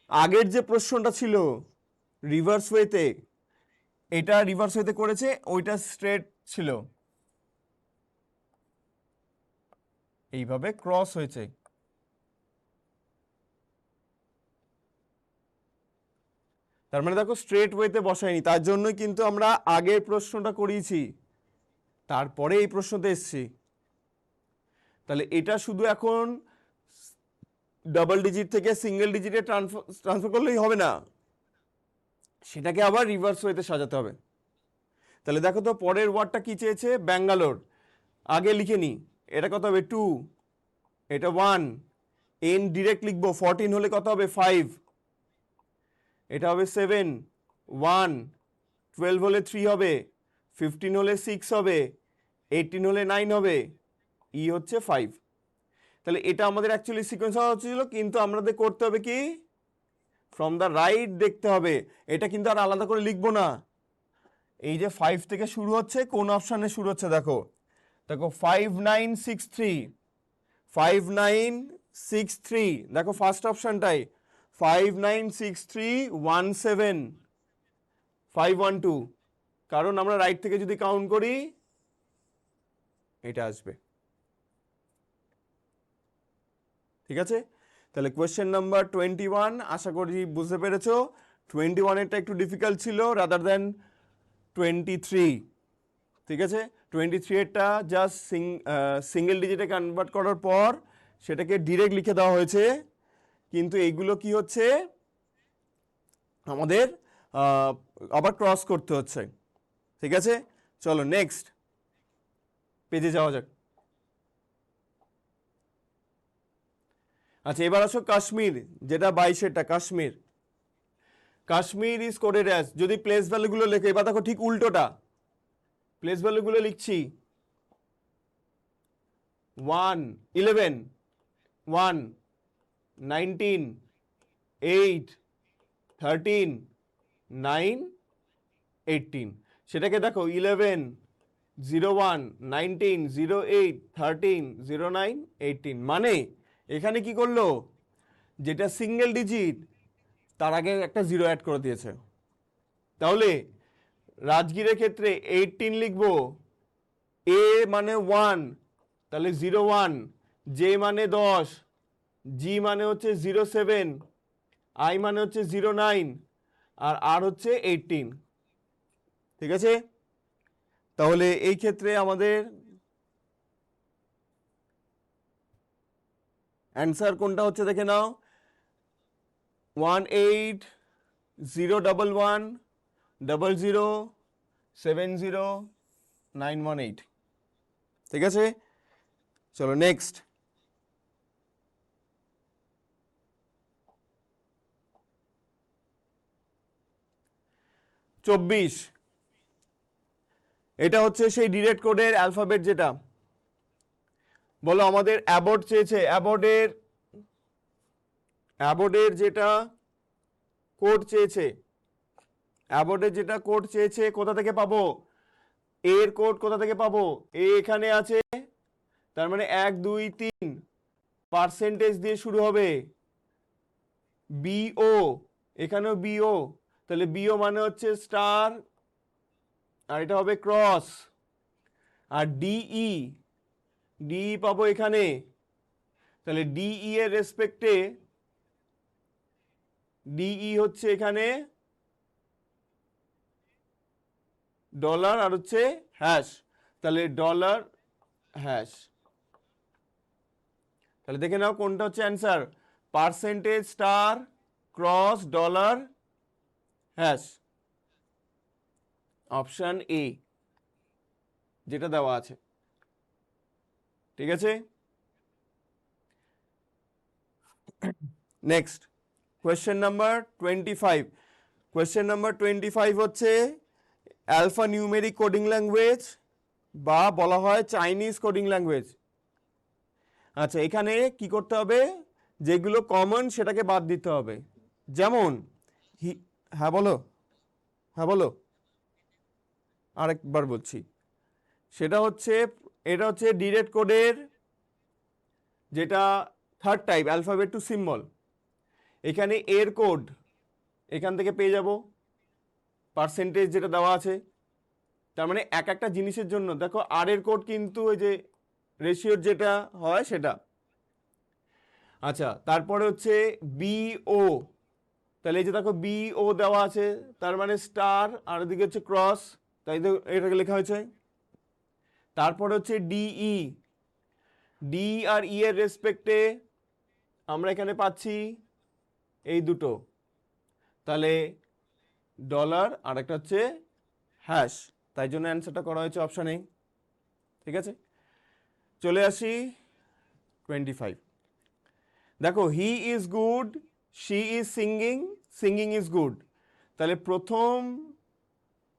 আগের যে প্রশ্নটা ছিল রিভার্স ওয়েতে, এটা রিভার্স ওয়েতে করেছে, ওইটা স্ট্রেট ছিল, এইভাবে ক্রস হয়েছে। তার মানে দেখো স্ট্রেট ওয়েতে বসাইনি, তার জন্যই কিন্তু আমরা আগের প্রশ্নটা করিয়েছি, তারপরে এই প্রশ্নতে এসছি। তাহলে এটা শুধু এখন ডাবল ডিজিট থেকে সিঙ্গেল ডিজিটে ট্রান্সফার করলেই হবে না, সেটাকে আবার রিভার্স ওয়েতে সাজাতে হবে। তাহলে দেখো তো পরের ওয়ার্ডটা কি চেয়েছে, ব্যাঙ্গালোর। আগে লিখে নি, এটা কত হবে 2, এটা 1, এন ডিরেক্ট লিখবো, 14 হলে কত হবে 5, এটা হবে 7, 1, 12 হলে 3 হবে, 15 হলে 6 হবে, 18 হলে 9 হবে, ই হচ্ছে 5। তাহলে এটা আমাদের অ্যাকচুয়ালি সিকোয়েন্স হওয়া হচ্ছিল, কিন্তু আমাদের করতে হবে কি ফ্রম দ্য রাইট দেখতে হবে। এটা কিন্তু আর আলাদা করে লিখবো না। এই যে 5 থেকে শুরু হচ্ছে, কোন অপশানে শুরু হচ্ছে দেখো, দেখো 5963, 5963, দেখো ফার্স্ট অপশানটাই 596317 512, কারণ আমরা রাইট থেকে যদি কাউন্ট করি এটা আসবে। ঠিক আছে, তাহলে কোয়েশ্চেন নাম্বার 21 আশা করি বুঝতে পেরেছো। 21 একটু ডিফিকাল্ট ছিল রাদার দেন 23। ঠিক আছে, 23 জাস্ট সিঙ্গেল ডিজিটে কনভার্ট করার পর সেটাকে ডিরেক্ট লিখে দেওয়া হয়েছে, কিন্তু এইগুলো কি হচ্ছে আমাদের আবার ক্রস করতে হচ্ছে। ঠিক আছে, চলো নেক্সট পেজে যাওয়া যাক। আচ্ছা এবার আসো কাশ্মীর, যেটা 22-এরটা Kashmir. Kashmir is coded as, যদি প্লেস ভ্যালুগুলো লেখো, এবার দেখো ঠিক উল্টোটা, প্লেস ভ্যালুগুলো লিখছি 1, 11, 1, 19, 8, 13, 9, 18। সেটাকে দেখো 11, 01, 19, 08, 13, 09, 18, মানে এখানে কি করলো, যেটা সিঙ্গেল ডিজিট তার আগে একটা 0 অ্যাড করে দিয়েছে। তাহলে রাজগীরের ক্ষেত্রে 18 লিখবো, এ মানে 1, তাহলে 01, জে মানে 10, জি মানে হচ্ছে 07, আই মানে হচ্ছে 09, আর আর হচ্ছে 18। ঠিক আছে, তাহলে এই ক্ষেত্রে আমাদের অ্যান্সার কোনটা হচ্ছে দেখে নাও, 180111070918। ঠিক আছে, চলো নেক্সট। 24, এটা হচ্ছে সেই ডিরেক্ট কোডের অ্যালফাবেট, যেটা বলো আমাদের অ্যাবর্ট চেয়েছে, অ্যাবর্টের যেটা কোড চেয়েছে, অ্যাবর্টের যেটা কোড চেয়েছে কোথা থেকে পাবো, এর কোড কোথা থেকে পাবো, এ এখানে আছে, তার মানে 1 2 3 পার্সেন্টেজ দিয়ে শুরু হবে, বিও এখানেও বিও, তাহলে বিও মানে হচ্ছে স্টার, আর এটা হবে ক্রস, আর ডিই, ডিই পাবো এখানে, তাহলে ডিই এর রেসপেক্টে ডিই হচ্ছে এখানে ডলার আর হচ্ছে হ্যাশ, তাহলে ডলার হ্যাশ। তাহলে দেখে নাও কোনটা হচ্ছে answer, percentage star cross dollar hash, option A যেটা দেওয়া আছে। ঠিক আছে, next question number 25। Question number 25 হচ্ছে অ্যালফা নিউমেরিক কোডিং ল্যাঙ্গুয়েজ, বা বলা হয় চাইনিজ কোডিং ল্যাঙ্গুয়েজ। আচ্ছা এখানে কি করতে হবে, যেগুলো কমন সেটাকে বাদ দিতে হবে, যেমন হ্যাঁ বলো, হ্যাঁ বলো, আরেকবার বলছি, সেটা হচ্ছে এটা হচ্ছে ডিরেক্ট কোডের যেটা third type, alphabet to symbol. এখানে এর কোড এখান থেকে পেয়ে যাব, পার্সেন্টেজ যেটা দেওয়া আছে, তার মানে এক একটা জিনিসের জন্য দেখো আর এর কোড কিন্তু ওই যে রেশিওর যেটা হয় সেটা। আচ্ছা, তারপরে হচ্ছে বিও, তাহলে এই যে দেখো বিও দেওয়া আছে, তার মানে স্টার, আর এদিকে হচ্ছে ক্রস, তাই তো এটাকে লেখা হয়েছে। তারপরে হচ্ছে ডিই, ডি আর ই এর রেসপেক্টে আমরা এখানে পাচ্ছি এই দুটো, তাহলে ডলার আর একটা হচ্ছে হ্যাশ, তাই জন্য অ্যান্সারটা করা হয়েছে অপশান এ। ঠিক আছে, চলে আসি 25। দেখো he is good, she is singing, singing is good. তাহলে প্রথম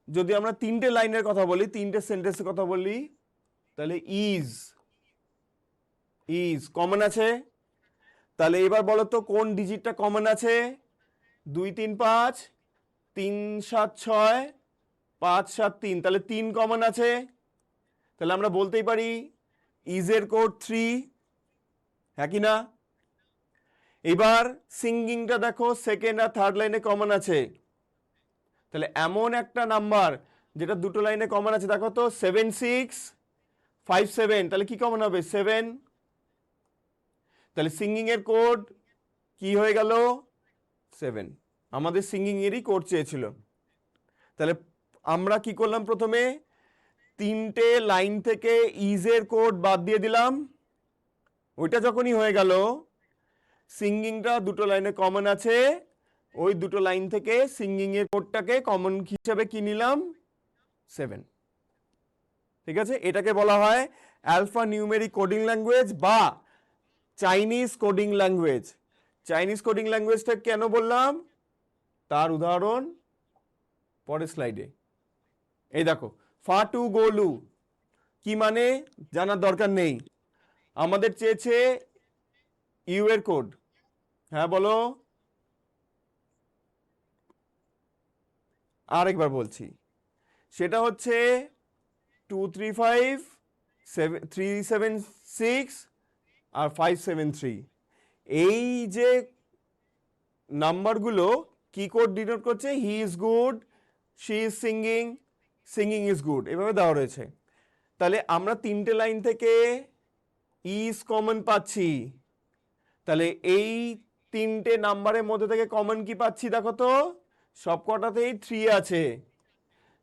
যদি আমরা তিনটে লাইনের কথা বলি, তিনটে সেন্টেন্সের কথা বলি, তাহলে ইজ, ইজ কমন আছে। তাহলে এবার বলো তো কোন ডিজিটটা কমন আছে? 2 3 5, 3 7 6, 5 7 3, তাহলে 3 কমন আছে। তাহলে আমরা বলতেই পারি ইজের কোড 3, হ্যাঁ কি না? এবার সিঙ্গিংটা দেখো সেকেন্ড আর থার্ড লাইনে কমন আছে, তাহলে এমন একটা নাম্বার যেটা দুটো লাইনে কমন আছে, দেখো তো 7 6 5 7, তাহলে কি কমন হবে? 7। তাহলে সিঙ্গিং এর কোড কি হয়ে গেল? 7। আমাদের সিঙ্গিং এরই কোড চেয়েছিল। তাহলে আমরা কি করলাম? প্রথমে তিনটে লাইন থেকে ইজের কোড বাদ দিয়ে দিলাম, ওইটা যখনই হয়ে গেল, সিঙ্গিংটা দুটো লাইনে কমন আছে, ওই দুটো লাইন থেকে সিঙ্গিং এর কোডটাকে কমন হিসেবে কি নিলাম? 7। ঠিক আছে, এটাকে বলা হয় অ্যালফা নিউমেরিক কোডিং ল্যাঙ্গুয়েজ বা Chinese coding language. Chinese coding ল্যাঙ্গুয়েজটা কেন বললাম তার উদাহরণ পরের স্লাইডে। এই দেখো ফা টু গোলু কি মানে জানার দরকার নেই, আমাদের চেয়েছে ইউ এর কোড। হ্যাঁ বলো, আরেকবার বলছি, সেটা হচ্ছে 2 3 5 7 3 7 6 আর 5 7 3। এই যে নাম্বারগুলো কি কোড ডিনোট করছে? He is good, she is singing, singing is good, এভাবে দেওয়া রয়েছে। তাহলে আমরা তিনটে লাইন থেকে ইজ কমন পাচ্ছি, তাহলে এই তিনটে নাম্বারের মধ্যে থেকে কমন কি পাচ্ছি? দেখো তো সব কটাতেই 3 আছে,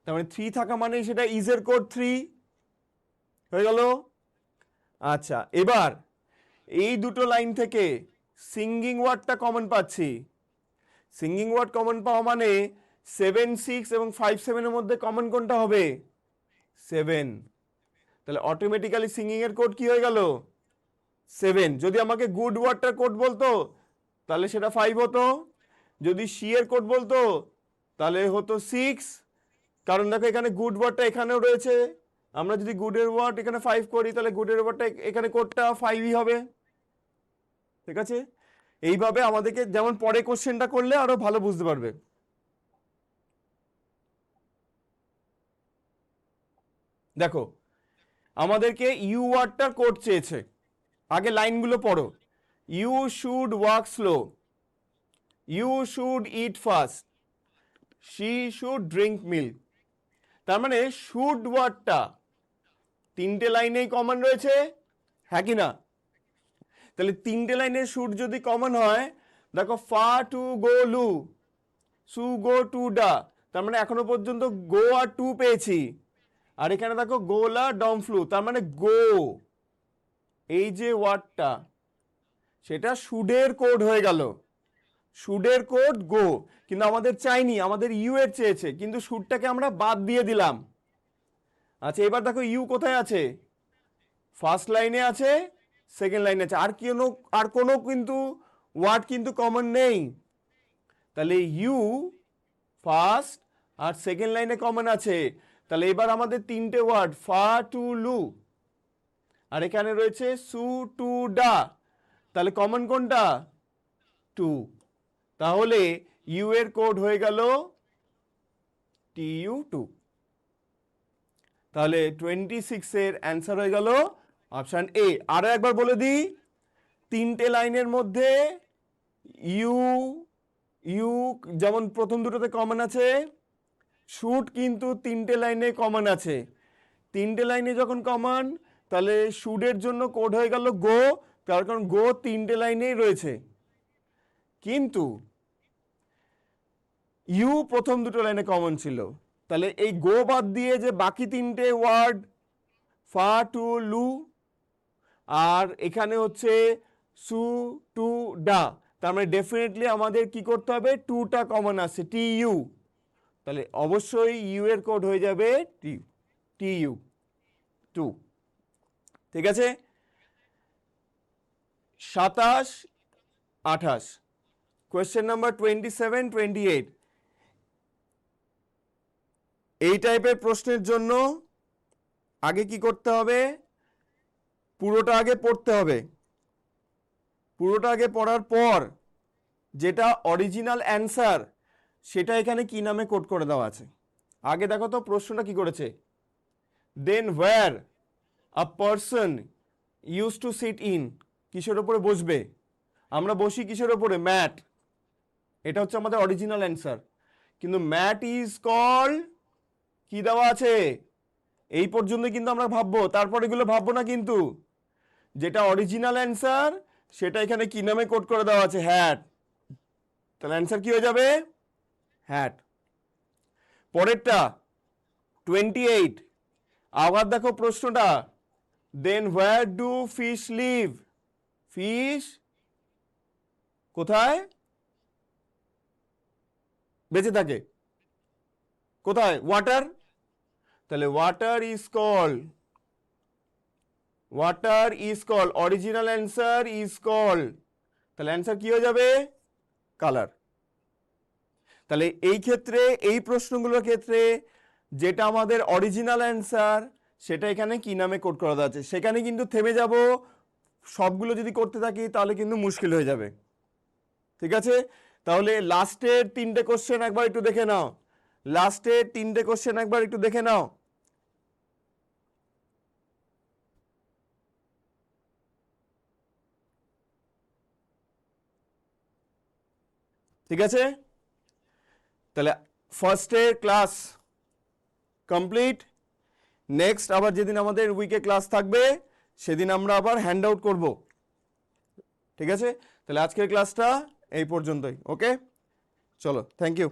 তার মানে 3 থাকা মানে সেটা ইজের কোড 3 হয়ে গেল। আচ্ছা, এবার এই দুটো লাইন থেকে সিঙ্গিং ওয়ার্ডটা কমন পাচ্ছি। সিঙ্গিং ওয়ার্ড কমন পাওয়া মানে 7 6 এবং 5 7 এর মধ্যে কমন কোনটা হবে? 7। তাহলে অটোমেটিক্যালি সিঙ্গিং এর কোড কি হয়ে গেল? 7। যদি আমাকে গুড ওয়ার্ডটার কোড বলতো তাহলে সেটা 5 হতো, যদি শি এর কোড বলতো তাহলে হতো 6, কারণ দেখো এখানে গুড ওয়ার্ডটা এখানেও রয়েছে, আমরা যদি গুডের ওয়ার্ড এখানে 5 করি তাহলে গুডের ওয়ার্ডটা এখানে কোডটা 5ই হবে। ঠিক আছে, এইভাবে আমাদেরকে যেমন পরে কোশ্চেনটা করলে আরো ভালো বুঝতে পারবে। দেখো আমাদেরকে ইউ ওয়ার্ডটার কোড চেয়েছে, আগে লাইনগুলো পড়ো। You should walk slow, you should eat fast, she should drink milk. তার মানে শুড ওয়ার্ডটা তিনটে লাইনেই কমন রয়েছে, হ্যাঁ কি না? তাহলে তিনটে লাইনে শুড যদি কমন হয়, দেখো ফা টু গো লু, সু গো টু ডা, তার মানে এখনো পর্যন্ত গো আর টু পেয়েছি, আর এখানে দেখো গোলা ডম ফ্লু, তার মানে গো, এই যে ওয়ার্ডটা সেটা শুডের কোড হয়ে গেল, শুডের কোড গো, কিন্তু আমাদের চাইনি, আমাদের ইউ এর চেয়েছে, কিন্তু শুডটাকে আমরা বাদ দিয়ে দিলাম। আচ্ছা, এবার দেখো ইউ কোথায় আছে? ফার্স্ট লাইনে আছে, সেকেন্ড লাইনে আছে, আর কোনো কিন্তু ওয়ার্ড কিন্তু কমন নেই, তাহলে ইউ ফার্স্ট আর সেকেন্ড লাইনে কমন আছে। তাহলে এবার আমাদের তিনটে ওয়ার্ড ফা টু লু, আর এখানে রয়েছে সু টু ডা, তাহলে কমন কোনটা? 2। তাহলে ইউ এর কোড হয়ে গেল TU2। তাহলে 26 এর অ্যান্সার হয়ে গেল অপশন এ। আরো একবার বলে দিই, তিনটে লাইনের মধ্যে ইউ, ইউ যেমন প্রথম দুটোতে কমন আছে, শুড কিন্তু তিনটে লাইনে কমন আছে, তিনটে লাইনে যখন কমন তাহলে শুডের জন্য কোড হয়ে গেল গো, তার কারণ গো তিনটে লাইনেই রয়েছে। কিন্তু ইউ প্রথম দুটো লাইনে কমন ছিল, তাহলে এই গো বাদ দিয়ে যে বাকি তিনটে ওয়ার্ড ফা টু লু আর এখানে হচ্ছে সু টু ডা, তার মানে ডেফিনেটলি আমাদের কি করতে হবে, টুটা কমন আছে, টি ইউ, তাহলে অবশ্যই ইউ এর কোড হয়ে যাবে টি, টি ইউ, টু। ঠিক আছে, 27 28, কোয়েশ্চেন নাম্বার 27 28, এই টাইপের প্রশ্নের জন্য আগে কি করতে হবে, পুরোটা আগে পড়তে হবে, পুরোটা আগে পড়ার পর যেটা অরিজিনাল অ্যান্সার সেটা এখানে কি নামে কোড করে দেওয়া আছে। আগে দেখো তো প্রশ্নটা কি করেছে, then where a person use to sit in, কিসের ওপরে বসবে, আমরা বসি কিসের ওপরে, ম্যাট, এটা হচ্ছে আমাদের অরিজিনাল অ্যান্সার। কিন্তু ম্যাট ইজ কল্ড, কি দেওয়া আছে, এই পর্যন্ত কিন্তু আমরা ভাববো, তারপর এগুলো ভাববো না, কিন্তু যেটা অরিজিনাল অ্যান্সার সেটা এখানে কি নামে কোড করে দেওয়া আছে, হ্যাট, তাহলে অ্যান্সার কি হয়ে যাবে, হ্যাট। পরেরটা 28, আবার দেখো প্রশ্নটা, then where do fish live, fish কোথায় বেঁচে থাকে, কোথায়, ওয়াটার, তাহলে water is called, water is called, original answer is called, তাহলে অ্যান্সার কি হয়ে যাবে, কালার। তাহলে এই ক্ষেত্রে এই প্রশ্নগুলোর ক্ষেত্রে যেটা আমাদের অরিজিনাল অ্যান্সার সেটা এখানে কি নামে কোড করা আছে, সেখানে কিন্তু থেমে যাব, সবগুলো যদি করতে থাকি তাহলে কিন্তু মুশকিল হয়ে যাবে। ঠিক আছে, তাহলে লাস্টের তিনটে কোশ্চেন একবার একটু দেখে নাও, লাস্টের তিনটে কোশ্চেন একবার একটু দেখে নাও। ঠিক আছে, তাহলে ফার্স্টে ক্লাস কমপ্লিট, নেক্সট আবার যেদিন আমাদের উইকে ক্লাস থাকবে সেদিন আমরা আবার হ্যান্ড আউট করব। ঠিক আছে, তাহলে আজকের ক্লাসটা এই পর্যন্তই, ওকে, চলো, থ্যাংক ইউ।